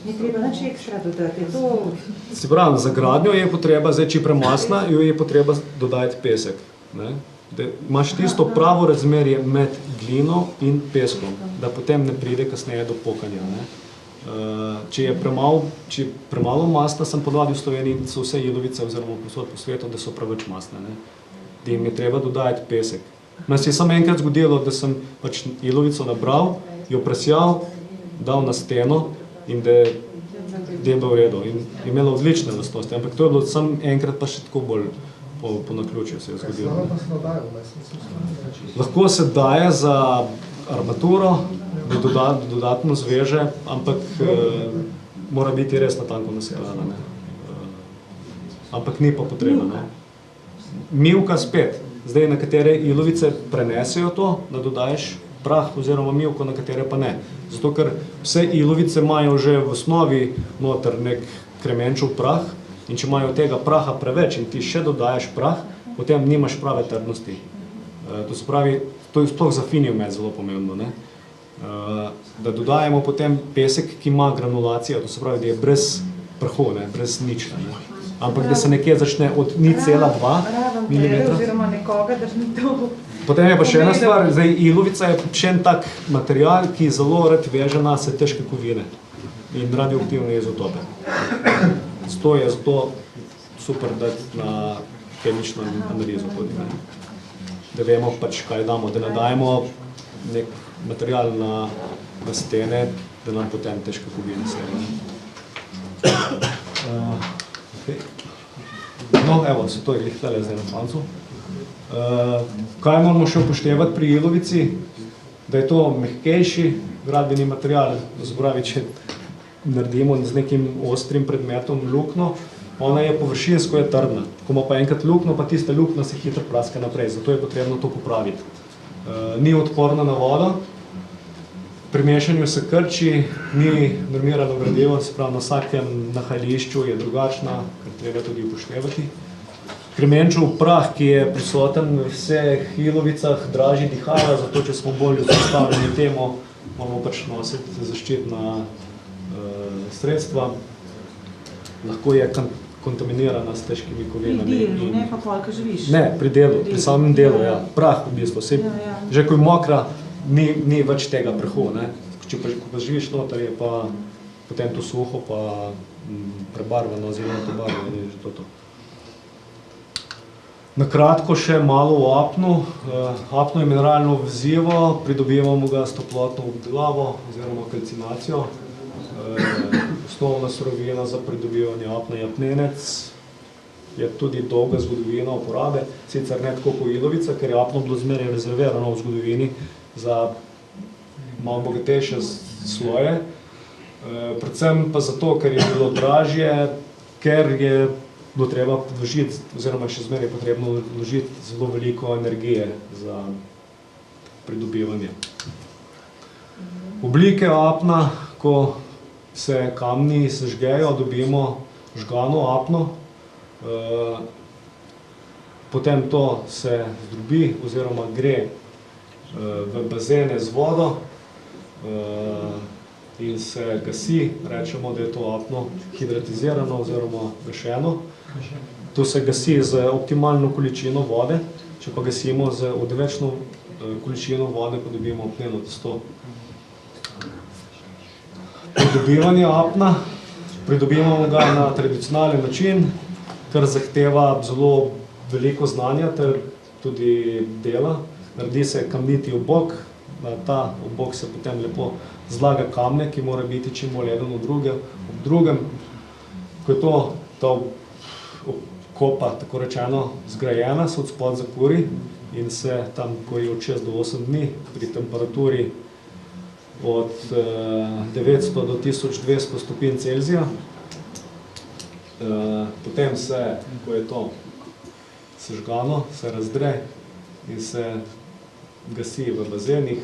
B: Ni treba nič ekstra dodati, je to...
A: Se pravi, za gradnjo je potreba, zdaj, če je premasna, jo je potreba dodati pesek. Ne? Da imaš tisto pravo razmerje med glino in peskom, da potem ne pride kasneje do pokanja. Ne? Če je premalo masna, sem podvadil v Sloveniji, so vse ilovice oziroma posod po svetu, da so preveč masne. Ne? Da jim je treba dodati pesek. Meni se je samo enkrat zgodilo, da sem pač ilovico nabral, jo presjal, dal na steno, in da je bilo v redu. In je imelo odlične lastnosti, ampak to je bilo samo enkrat pa še tako bolj po naključju se je zgodilo. Lahko se daje za armaturo, da dodatno zveže, ampak mora biti res natanko nasekljana. Ampak ni pa potreba. Ne? Mivka spet. Zdaj nekatere ilovice prenesejo to, da dodaješ prah oziroma mivko, na katere pa ne. Zato, ker vse ilovice imajo že v osnovi noter nek kremenčev prah in če imajo tega praha preveč in ti še dodaješ prah, potem nimaš prave trdnosti. To se pravi, to je sploh za finijo med zelo pomembno, ne? Da dodajemo potem pesek, ki ima granulacijo, to se pravi, da je brez prahu, ne? Brez nič. Ne? Ampak da se nekje začne od 0,2 mm.
B: Oziroma nekoga, da ni to...
A: Potem je pa še ena stvar, zdaj ilovica je še en tak material, ki zelo rad veže na se težke kovine in radioaktivne izotope. Zato je super dati na kemično analizo tudi. Da vemo pač, kaj damo, da ne dajemo nek material na stene, da nam potem težke kovine se. Okay. No, evo, se to je glih zdaj na koncu. Kaj moramo še upoštevati pri ilovici? Da je to mehkejši gradbeni material, to se pravi, če naredimo z nekim ostrim predmetom luknjo, ona je površinsko je trdna. Ko ima pa enkrat luknjo, pa tista luknja se hitro praska naprej, zato je potrebno to popraviti. Ni odporna na vodo, pri mešanju se krči, ni normirano gradivo, se pravi, na vsakem nahajališču je drugačna, kar treba tudi upoštevati. Kremenčev prah, ki je prisoten v vseh ilovicah, dražji dihala, zato če smo bolj zastavljeni temu, moramo pač nositi zaščitna sredstva. Lahko je kontaminirana s težkimi kovinami.
B: Pri delu, ne pa polka živiš?
A: Ne, pri delu, pri samem delu, ja. Prah v bistvu. Že ko je mokra, ni več tega prahu. Ne. Če pa živiš noter, je pa potem to suho, pa prebarvano, zelenato barvo, je že to. Na kratko še malo o apnu. Apno je mineralno vezivo, pridobivamo ga s toplotno obdelavo oziroma kalcinacijo. Osnovna surovina za pridobivanje apna je apnenec. Je tudi dolga zgodovina uporabe, sicer ne tako kot ilovica, ker je apno bilo zmeraj rezervirano v zgodovini za malo bogatejše sloje. Predvsem pa zato, ker je bilo dražje, ker je bilo treba vložiti, oziroma še zmeraj potrebno vložiti zelo veliko energije za pridobivanje. Oblike apna, ko se kamni sežgejo, dobimo žgano apno, potem to se zdrobi oziroma gre v bazene z vodo in se gasi, rečemo, da je to apno hidratizirano oziroma gašeno. To se gasi z optimalno količino vode, če pa gasimo z odvečno količino vode, pa dobimo apneno testo. Pridobivanje apna, pridobivamo ga na tradicionalen način, kar zahteva zelo veliko znanja ter tudi dela. Naredi se kamniti obok, na ta obok se potem lepo zlaga kamne, ki mora biti čim bolj eden ob drugem. Ko je ta kopa, tako rečeno, zgrajena, se od spod zakuri in se tam, ko je od 6 do 8 dni, pri temperaturi od 900 do 1200 stopinj Celzija. Potem se, ko je to sežgano, se razdre in se gasi v bazenih.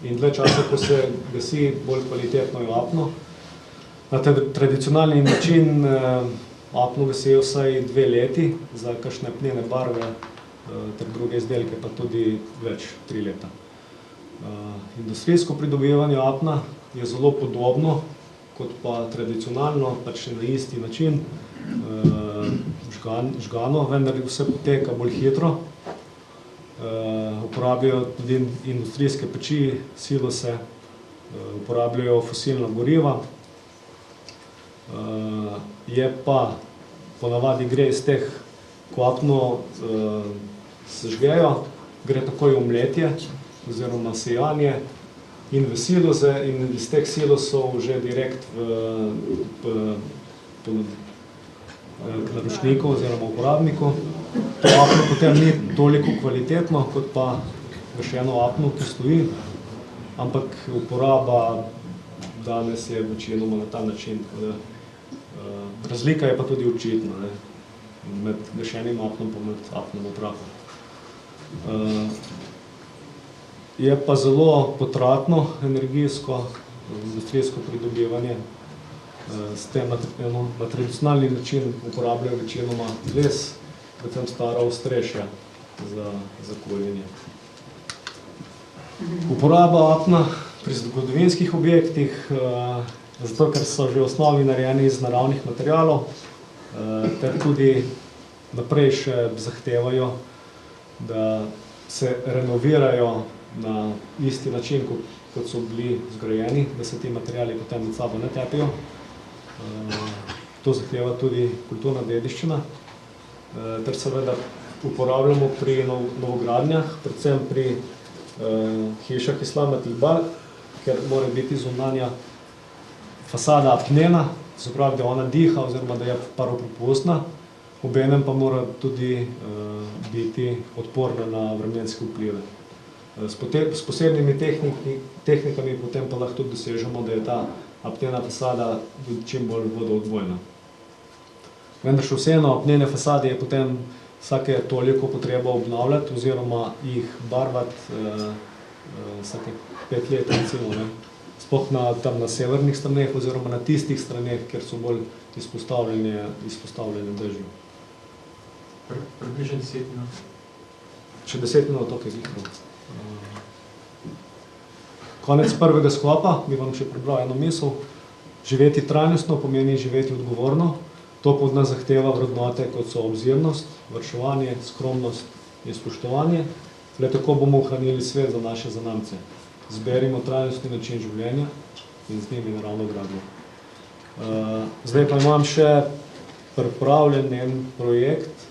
A: In dlje časa, ko se gasi, bolj kvalitetno je apno. Na tradicionalni način apno gasijo vsaj 2 leti, za kakšne apnene barve ter druge izdelke pa tudi več, 3 leta. Industrijsko pridobivanje apna je zelo podobno kot pa tradicionalno, pač na isti način, žgano, vendar vse poteka bolj hitro. Uporabljajo tudi industrijske peči, silose, uporabljajo fosilna goriva. Je pa, ponavadi gre iz teh, ko apno sežgejo, gre takoj v mletje oziroma sejanje in v siloze in iz teh silosov že direkt k naročniku oziroma uporabniku. To apno potem ni toliko kvalitetno, kot pa gašeno apno, ki stoji, ampak uporaba danes je večinoma na ta način. Razlika je pa tudi očitna, ne, med gašenim apnom pa med apnom v prahu. Je pa zelo potratno energijsko, industrijsko pridobivanje. S tem na tradicionalni način uporabljajo večinoma les, predvsem stara ostrešja za kurjenje. Uporaba apna pri zgodovinskih objektih, zato ker so že v osnovi narejeni iz naravnih materialov, ter tudi naprej še zahtevajo, da se renovirajo na isti način, kot so bili zgrajeni, da se ti materiali potem med sabo ne tepijo. To zahteva tudi kulturna dediščina, ter seveda uporabljamo pri novogradnjah, predvsem pri hišah islamskih bal, ker mora biti zunanja fasada apnena, se pravi, da ona diha oziroma da je paropropustna, obenem pa mora tudi biti odporna na vremenske vplive. S posebnimi tehnikami potem pa lahko tudi dosežemo, da je ta apnena fasada čim bolj vodoodbojna. Vendar še vseeno apnene fasade je potem vsake toliko potreba obnavljati oziroma jih barvati vsake 5 let, recimo, ne. Sploh na severnih straneh oziroma na tistih straneh, kjer so bolj izpostavljene dežju.
C: Približno 10 minut.
A: Še 10 minut, ok, zihro. Konec prvega sklopa, bi vam še prebral eno misel. Živeti trajnostno pomeni živeti odgovorno. To pod nas zahteva vrednote, kot so obzirnost, varčevanje, skromnost in spoštovanje. Le tako bomo ohranili svet za naše zanamce. Zberimo trajnostni način življenja in z njimi naravno gradnjo. Zdaj pa imam še pripravljen en projekt.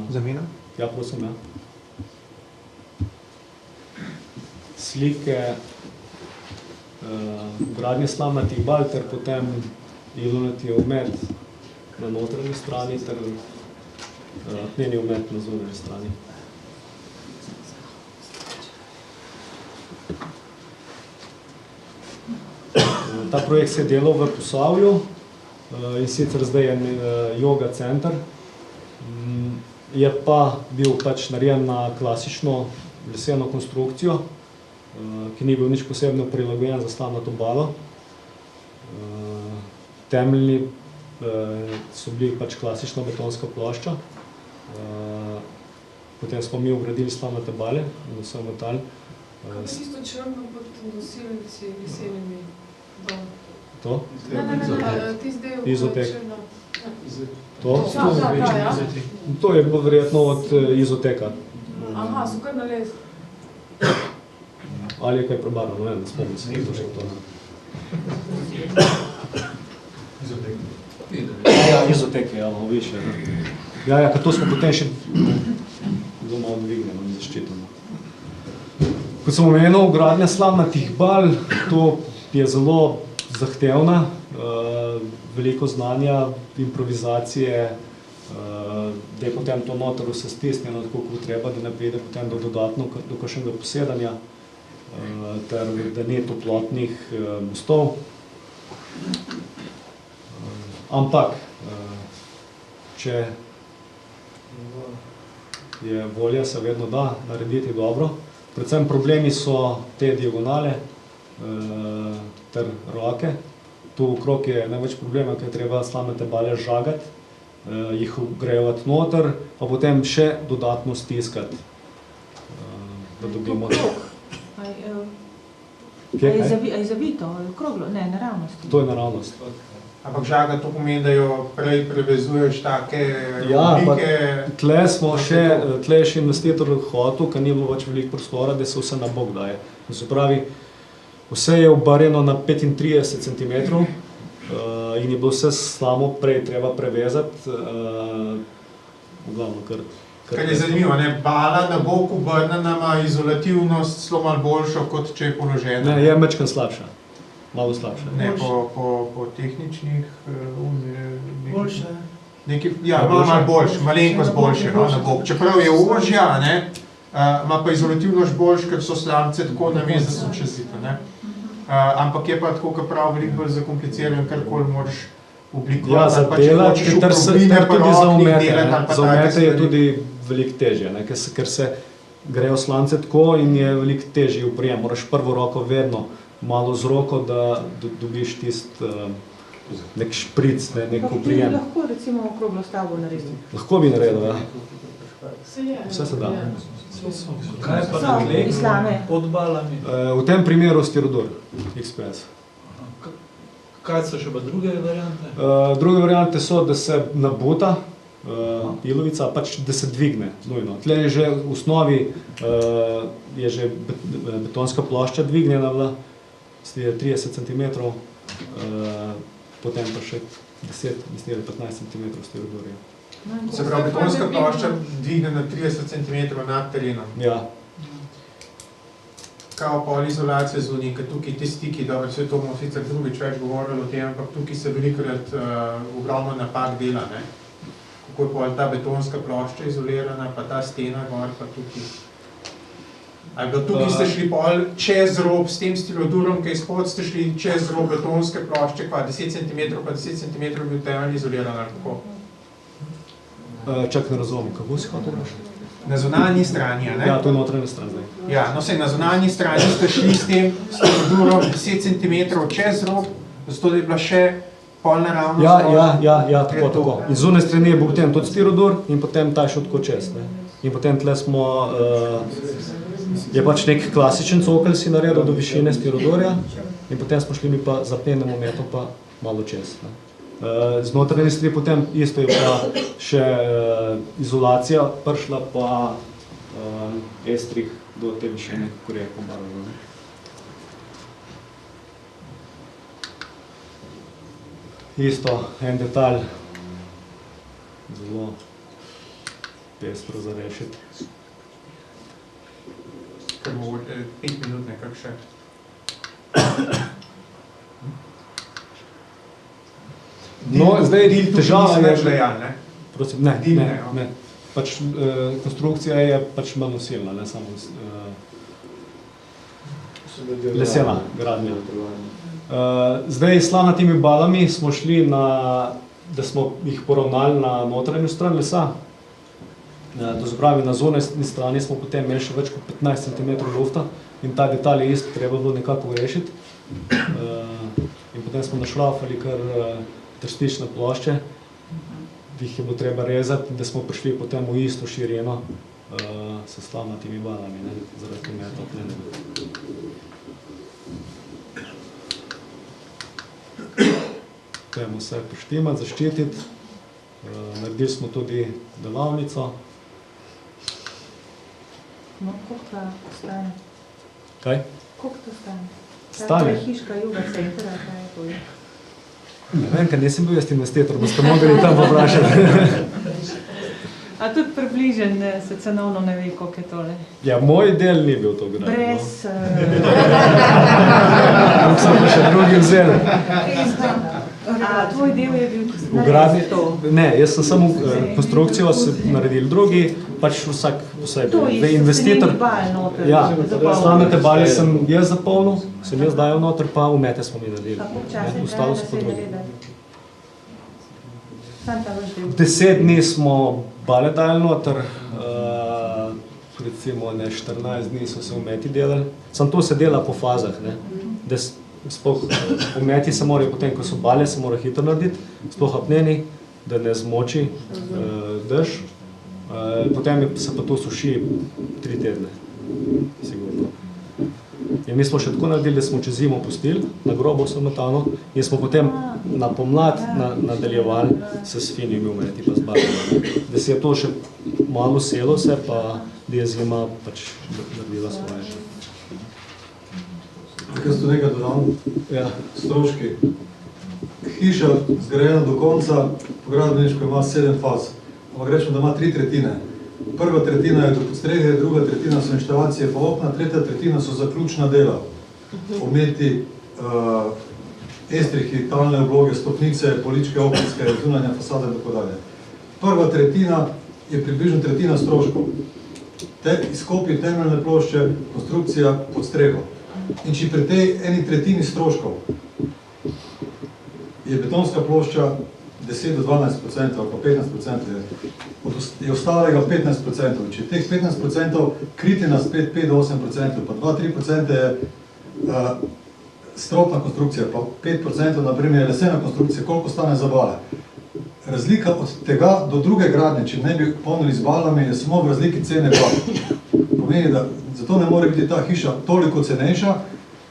C: Zamena?
A: Ja, prosim, ja. Slike gradnje slamnatih bal ter potem ilonati omet na notranji strani ter apneni omet na zunanji strani. Ta projekt se je delal v Posavju in sicer zdaj je yoga center. Je pa bil pač narejen na klasično leseno konstrukcijo, ki ni bil nič posebno prilagojen za slamnato balo. Temeljni so bili pač klasična betonska plošča. Potem smo mi ugradili slamnate bale in vse metal.
I: Isto črno pod nosilnici lesenimi dom.
A: To?
I: Ne, tisti del
A: Izotek.
I: črno.
A: To?
I: Ja.
A: To je bilo verjetno od Izoteka.
I: Aha, so kar na les.
A: Ali je kaj prebarano, ne spomnim se, to še to.
F: Izotek.
A: Ja, Izotek je, malo više. Ja, ker to smo potem še doma odvignemo in zaščitimo. Kot sem omenil, gradnja slamnatih bal, to je zelo zahtevna, veliko znanja, improvizacije, da je potem to noter vse stisnjeno, tako kot treba, da ne pride potem do kakšnega posedanja, ter da ni toplotnih mostov. Ampak, če je volja se vedno da narediti dobro. Predvsem problemi so te diagonale ter roke. Tu okrog je največ problema, ker je treba slamnate bale žagati, jih ugrajevati noter, pa potem še dodatno stiskati, da dobimo.
B: Je zavito, okroglo? Ne, naravnost.
A: To je naravnost.
C: Ampak žaga to pomeni, da jo prej prevezuješ take oblike?
A: Tle je še investitor hotel, ker ni bilo več veliko prostora, da se vse na bok daje. Se pravi, vse je obarjeno na 35 cm in je bilo vse slamo prej treba prevezati, v glavno kar
C: je zanimivo, bala na bok obrnjena ima izolativnost zelo malo boljšo, kot če je položena.
A: Ne, je majčkeno slabša. Malo slabša.
C: Ne, po tehničnih...
G: Boljše.
C: Ja, malo boljše, malenkost boljše na bok. Čeprav je ožja, ima pa izolativnost boljš, ker so slamce tako namest, da so čez zito. Ampak je pa tako, kot prav, veliko bolj zakompliciran, karkoli moraš oblikovati.
A: Ja, za delati, ter tudi za umete. Za umete je tudi veliko težje, ker se grejo slamce tako in je veliko težje uprijem. Moraš prvo roko vedno malo z roko, da dobiš tisti nek špric, nek uprijem.
B: Lahko recimo okroglo stavbo narediti?
A: Lahko bi naredil, ja. Vse se da.
L: Kaj pa na tleh pod balami?
A: V tem primeru stirodur XPS.
L: Kaj so še pa druge variante?
A: Druge variante so, da se nabuta ilovica, pač da se dvigne nujno. Tle je že v osnovi je že betonska plošča dvignjena bila, 30 cm, potem pa še 10-15 cm stirodurja.
C: Se pravi, betonska plošča dvigne na 30 cm nad terenom.
A: Ja.
C: Kao polizolacija zvonika, tukaj te stiki, dobro, vse to bomo sicer drugič več govorili o tem, ampak tukaj se velikokrat ogromno napak dela, kako je pol ta betonska plošča izolirana, pa ta stena gor, pa tukaj. Ali pa tukaj ste šli pol čez rob s tem stilodurom, kaj izpod ste šli čez rob betonske plošče, pa 10 cm, pa 10 cm je bil temelj izoliran, ali kako?
A: Čak ne razumem, kako si hotel reči?
C: Na zunanji strani,
A: Ja, to je notranja stran zdaj.
C: Ja, no sej, na zunanji strani ste šli s tem stilodurom 10 cm čez rob, zato da je bila še pol naravnost.
A: Ja, tako. Iz zunaj strani je bil potem tudi stirodur in potem ta še tako čez. In potem tle smo, je pač nek klasičen cokelj si naredil do višine stirodurja in potem smo šli mi pa za penemu metu pa malo čez. Z notranje strani potem isto je bila še izolacija, prišla pa estrih do te višine, kako je pobarvalo. Isto, en detalj, zelo pestro za rešiti.
C: Kar mogoče 5 minut nekak še.
A: No, zdaj težava je... Ne. Pač konstrukcija je pač manj nosilna, ne samo lesena gradnja. Zdaj s slamnatimi balami smo šli da smo jih poravnali na notranjo stran lesa. To se pravi, na zunanji strani smo potem imeli še več kot 15 cm lufta in ta detalj je isto treba bilo nekako rešiti. In potem smo našrafali kar trstične plošče, jih je bilo treba rezati, da smo prišli potem v isto širino s slamnatimi balami, zaradi meta plenega. Temu vse prištimati, zaščititi. Naredili smo tudi delavnico.
B: No, koliko ta stane?
A: Kaj?
B: Koliko to stane?
A: Stane?
B: Ta je hiška Juga Centra, kaj je to?
A: Ne vem, ker nisem bil jaz investitor, boste mogli tam poprašati.
B: A tudi približen se cenovno ne ve, koliko je tole?
A: Ja, moj del ni bil to grad.
B: Brez...
A: So pa še drugi vzeli.
B: A tvoj del je bil
A: naredil to? Ne, jaz sem samo konstrukcijo naredil drugi, pač vsak posebej.
B: To je stenenih bal noter.
A: Ja, slamnate bale sem jaz zapolnil, sem jaz dajal noter, pa umete smo mi naredili.
B: Kako časa je trajalo, da se je naredil? Sam ta vaš del.
A: 10 dni smo bale dali noter, recimo 14 dni so se umeti delali. Sam to se dela po fazah, ne. Sploh umeti se morajo potem, ko so bale, se mora hitro narediti, sploh apneni, da ne zmoči dež. Potem se pa to suši 3 tedne, sigurno. In mi smo še tako naredili, da smo čez zimo pustili, na grobo samometano, in smo potem na pomlad nadaljevali se s finimi umeti pa z barvami. Da se je to še malo selo se, pa da je zima pač naredila svoje.
F: Tako jaz tu nekaj dodam, stroški. Hiša zgrajena do konca, po gradbeništvu ima 7 faz, ampak rečemo, da ima 3/3. Prva tretjina je do podstrehe, druga tretjina so inštalacije pa okna, tretja tretjina so zaključna dela. Ometi, estrihi, talne obloge, stopnice, poličke, okenske, zunanja fasade in tako dalje. Prva tretjina je približno tretjina stroškov. Izkopi temeljne plošče, konstrukcija pod streho. In če pri tej eni tretjini stroškov je betonska plošča 10 do 12% ali pa 15%, je ostalega 15%. Če teh 15% kritina spet 5 do 8%, pa 2-3% je stropna konstrukcija, pa 5% naprimer je lesena konstrukcija, koliko stane za bale. Razlika od tega do druge gradnje, če ne bi polnili z balami, je samo v razliki cene bal. Pomeni, da zato ne more biti ta hiša toliko cenejša,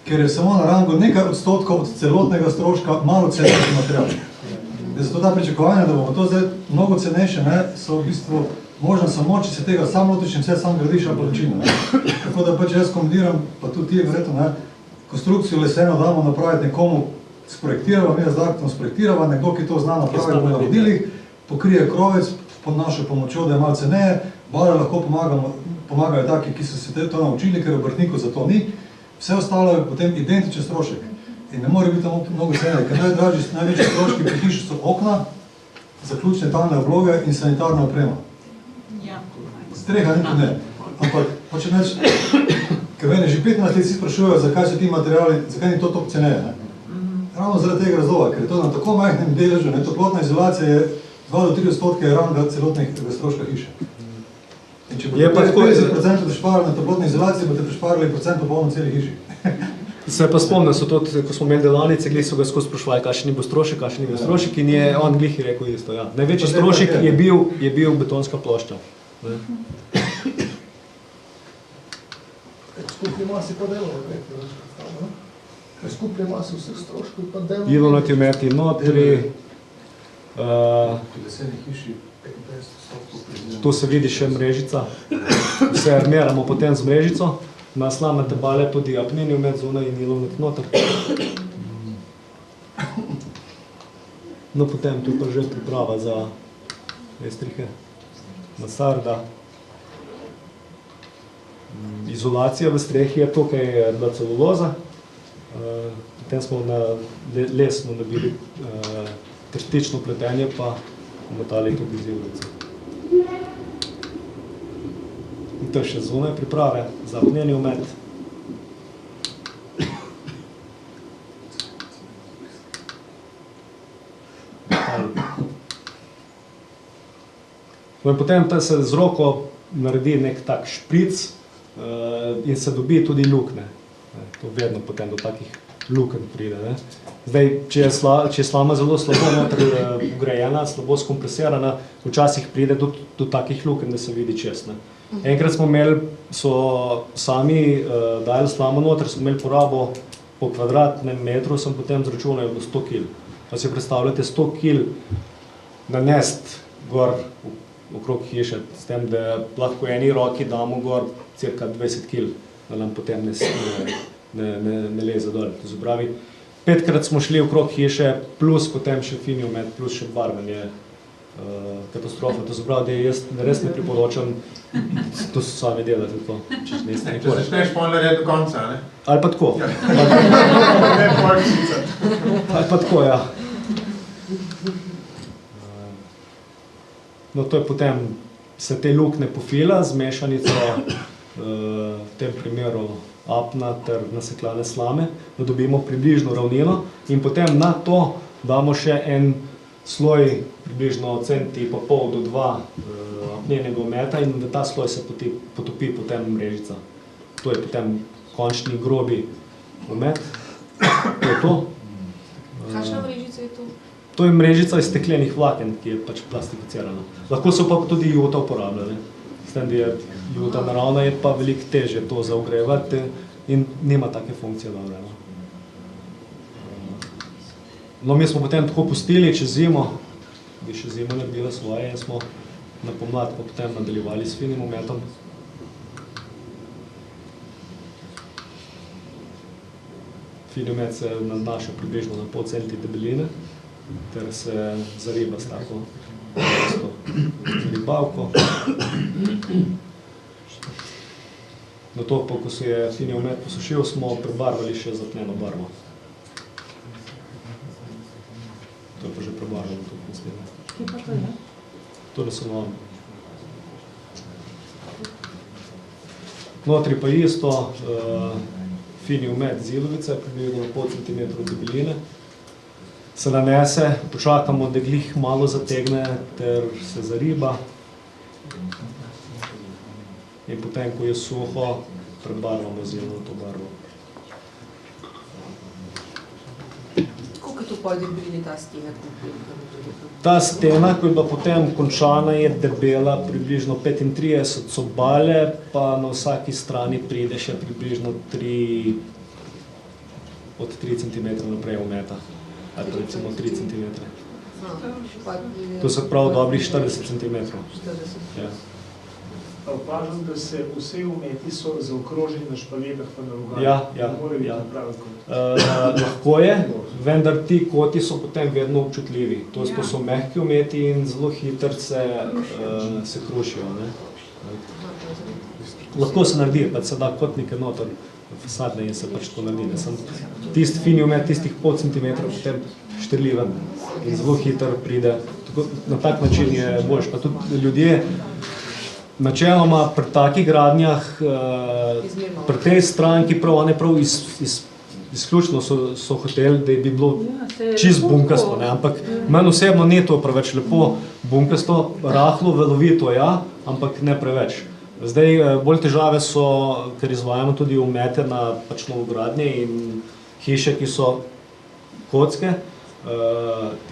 F: ker je samo na rangu nekaj odstotkov od celotnega stroška malo cenejši material. Zato ta pričakovanja, da bomo to zdaj mnogo cenejše, so v bistvu možno samo, če se tega sam lotiš in vse sam gradiš ali poročino. Tako da pač jaz komandiram, pa tudi ti je verjetno, konstrukcijo leseno damo napraviti nekomu, sprojektirava, mi je zdarkno sprojektirava, nekdo, ki to zna napraviti v navodilih, pokrije krovec pod našo pomočjo, da je malo ceneje, bale lahko pomagajo taki, ki so se to naučili, ker obrtnikov za to ni, vse ostalo je potem identičen strošek. In ne more biti tam mnogo ceneje, ker največji stroški pri hiši so okna, zaključne talne obloge in sanitarna oprema. Streha niti ne. Ampak, hočem reči, ker mene že 15 let si sprašujejo, zakaj so ti materiali, zakaj ni to toliko ceneje. Ravno zaradi tega razloga, ker je to na tako majhnem deležu, toplotna izolacija je 2 do 3% ranga celotnega stroška hiše. In če boste 50% prešparali na toplotni izolaciji, boste prešparali % popolno celi hiši.
A: Se pa spomnim, so tudi, ko smo imeli delavnice, glih so ga skozi sprašvali, kakšen ni bil strošek, in je on glih rekel isto. Največji strošek je bil betonska plošča.
M: Skupni masi pa delo, skupni masi vseh stroškov pa delo.
A: Ilovnati umeti notri. Tu se vidi še mrežica. Vse armiramo potem z mrežico. Na slamnate bale tudi apneni umet zunaj in ilovnati noter. No, potem tu pa že priprava za estrihe, mansarda. Izolacija v strehi je tukaj bila celuloza. Potem smo na les smo nabili trstično pletenje, pa umetali tudi z ivlico. In to še zunaj priprave za apneni umet. No in potem se z roko naredi nek tak špric in se dobi tudi lukne. To vedno potem do takih luken pride. Zdaj, če je slama zelo slabo notri ugrajena, slabo skompresirana, včasih pride do takih luken, da se vidi čez. Enkrat smo imeli, so sami dali slamo noter, smo imeli porabo po kvadratnem metru, sem potem zračunal do 100 kg. Pa si predstavljate 100 kg nanest gor okrog hiše, s tem, da lahko eni roki damo gor cirka 20 kg, da nam potem ne leze dol. To se pravi, 5-krat smo šli okrog hiše, plus potem še fini umet, plus še barvanje, katastrofa. To se pravi, da jaz res ne priporočam, to sami delate to.
C: Če začneš pol narediti do konca, ne?
A: Ali pa tako. Ali pa tako, ja. No, to je potem se te lukne pofila z mešanico, v tem primeru apna ter nasekljane slame, da dobimo približno ravnino in potem na to damo še en sloj približno centi pa pol do 2 apnenega ometa in v ta sloj se potopi potem mrežica. To je potem končni grobi omet. To je to.
N: Kakšna mrežica je to?
A: To je mrežica iz steklenih vlaken, ki je pač plastificirana. Lahko se pa tudi juta uporablja. S tem, da je juta naravna, je pa veliko težje to zaogrevati in nima take funkcije dobre. No, mi smo potem tako pustili čez zimo, bi še zimo naredila svoje in smo na pomlad pa potem nadaljevali s finim ometom. Fini omet se nanaša približno na pol centi debeline, ter se zariba s tako zaribavko. Na to, ko se je fini omet posušil, smo prebarvali še z apneno barvo. To je pa že prebarvano tudi naslednje.
B: Kje pa to je?
A: To je salon. Notri pa isto, fini omet z ilovice, približno na pol centimetrov debeline. Se nanese, počakamo, da glih malo zategne ter se zariba. In potem, ko je suho, prebarvamo z to barvo.
N: Koliko je to pol debeline ta stena?
A: Ta stena, ko je bila potem končana, je debela približno 35 cobale, pa na vsaki strani pride še približno od 3 cm naprej ometa. Ali pa recimo 3 cm. To se pravi dobrih 40 cm. Ja.
H: Opažam, da se vse ometi so zaokroženi na špaledah pa na rogaljih.
A: Ja. Lahko je, vendar ti koti so potem vedno občutljivi. To so mehki ometi in zelo hitro se krušijo. Lahko se naredi, pa se da kotnike noter fasadne in se pač to naredi. Tisti fini omet, tistih pol centimetrov potem štrli ven in zelo hitro pride. Na tak način je boljš. Pa tudi ljudje načeloma pri takih gradnjah, pri tej stranki prav, oni prav izključno so hoteli, da bi bilo čist bunkasto, ampak meni osebno ni to preveč lepo bunkasto, rahlo, velovito, ja, ampak ne preveč. Zdaj, bolj težave so, ker izvajamo tudi omete na pač novogradnje in hiše, ki so kocke,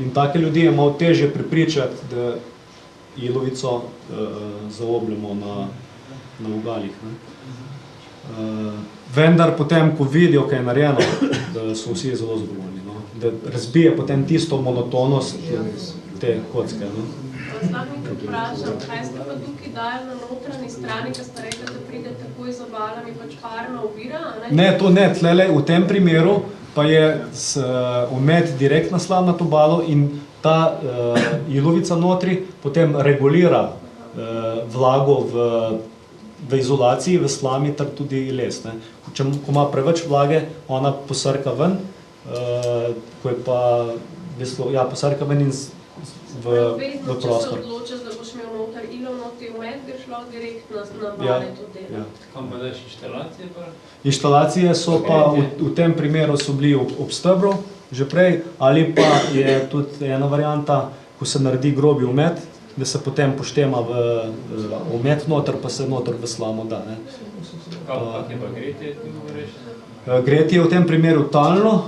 A: in take ljudi je malo težje prepričati, da ilovico zaobljamo na vogalih. Vendar potem, ko vidijo, kaj je narejeno, da so vsi zelo zadovoljni. Da razbije potem tisto monotonost te kocke.
N: Znam mi te vprašam, kaj ste pa tukaj dali na notranji strani, ko ste rekli, da pride takoj z obalami pač parna ovira?
A: Ne, to ne, tlele v tem primeru pa je omet direkt naslan na to obalo in ta ilovica notri potem regulira vlago v izolaciji, v slami, ter tudi les. Ko ima preveč vlage, ona posrka ven, ko je pa posrka ven in v prostor.
N: Če se odločiš, da boš imel noter ilovnoti omet, bi šlo direktno na bale to delo.
L: Kam pa daš inštalacije?
A: Inštalacije so pa v tem primeru so bili ob stebru, že prej, ali pa je tudi ena varianta, ko se naredi grobi omet, da se potem poštema v omet noter, pa se noter v slamo da.
L: Kak je pa gretje, ti govoriš?
A: Gretje je v tem primeru talno,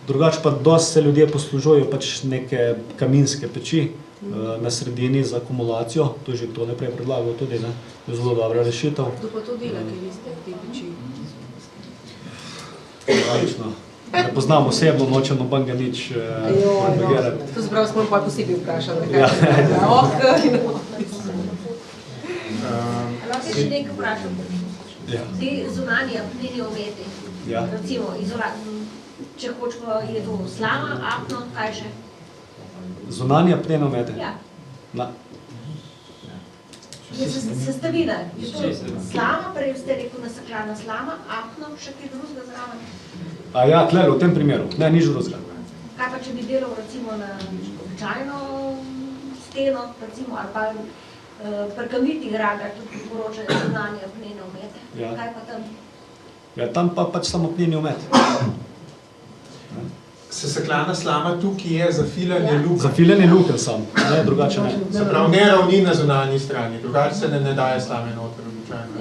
A: drugače pa dosti se ljudje poslužujejo pač neke kaminske peči na sredini za akumulacijo, to je že kdo naprej predlagal tudi, je zelo dobra rešitev.
N: Kdo pa to dela, kaj vi ste v tej peči?
A: Ne poznam osebno, nočem nobenega nič propagirati.
N: To zbrav smo pa posebej vprašali.
O: Lahko še nekaj vprašam. Te zunanje apneni ometi, recimo če hočemo je to slama, apno, kaj še?
A: Zunanje apneni omete?
O: Ja.
A: Je
O: sestavina, je to slama, prej ste rekel naseklana slama, apno, še kaj drugega zraven?
A: Ja, tlele, v tem primeru, ne, nič drugega.
O: Kaj pa, če bi delal recimo na običajno steno, recimo, ali pa pri kamnitih gragah tudi priporočajo zunanje apnene omete? Kaj pa tam?
A: Ja, tam pa pač samo apneni omet.
C: Sesekljana slama tukaj je za filanje lukenj.
A: Za filanje lukenj sam, ne, drugače ne.
C: Se pravi, ne ravni na zunanji strani, drugače se ne daje slame noter običajno.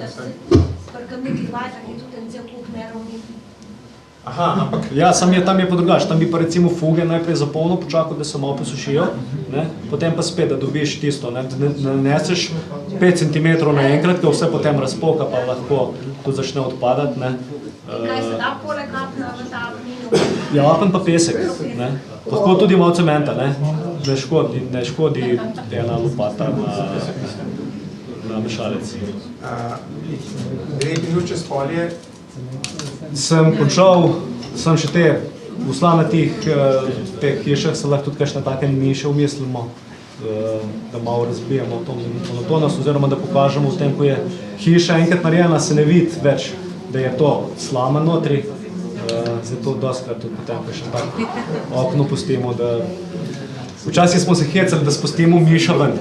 O: Pri kamnitih vajtah je tudi en cel kup neravni.
C: Aha, ampak...
A: Ja, tam je pa drugače, tam bi pa recimo fuge najprej za polno počakal, da se malo posušijo, ne, potem pa spet, da dobiš tisto, ne, naneseš 5 cm naenkrat, ko vse potem razpoka, pa lahko tudi začne odpadati, ne.
O: Kaj se da poleg apna v ta apninu?
A: Ja, apen pa pesek, ne, lahko tudi malo cementa, ne, ne škodi ena lopata na mešalec.
C: 9 minut čez polje.
A: Sem končal, sem še te v slamnatih teh hišah, se lahko tudi kakšne take niše umislimo, da malo razbijemo to monotonost, oziroma da pokažemo v tem, ko je hiša enkrat narejena, se ne vidi več, da je to slama notri, zato dostkrat tudi potem še tako okno pustimo, da včasih smo se hecali, da spustimo miša ven.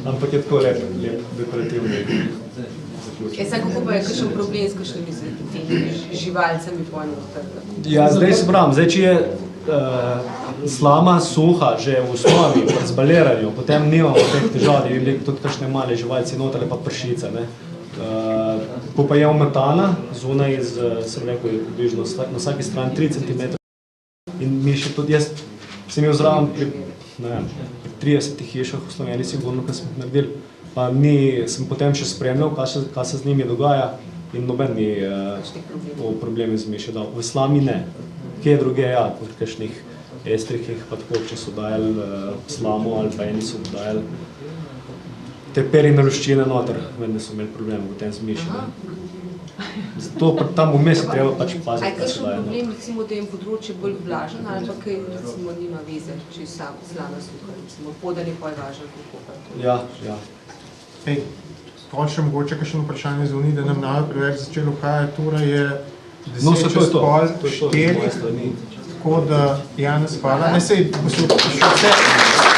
A: Ampak je tako lep dekorativni.
P: Saj kako pa je kakšen problem s kakšnimi živalcami pojmo?
A: Ja, zdaj se pravim, če je slama suha že v osnovi, pri zbaliranju, potem nimamo teh težav, da bi bili tudi kakšne male živalci noter ali pa pršice. Ko pa je umetana, zunaj sem rekel, je približno na vsaki strani 3 cm. In mi še tudi, jaz sem imel zraven pri 30 hišah v Sloveniji sigurno, kar smo naredili. Pa sem potem še spremljal, kaj se z njimi dogaja in noben mi o problemi z miši dal. V slami ne. Kje druge, ja, po kakšnih estrihih, pa tako, če so dajali slamo ali pa eni so dajali te perine luščine noter, vem, da so imeli probleme potem z miši. Zato tam vmes je treba pač paziti, kaj se daje.
P: A je kakšen problem, recimo, da je področje bolj vlažen ali pa kaj, recimo, nima veze, če je slana suha, recimo, podanje pa je važno, kako pa to?
A: Ja, ja.
C: To še mogoče kakšno vprašanje zvoni, da nam nave preveč začelo hajati, tura je 10 čez pol 4, tako da Janez hvala. Ne sej, poslušaj, še vse.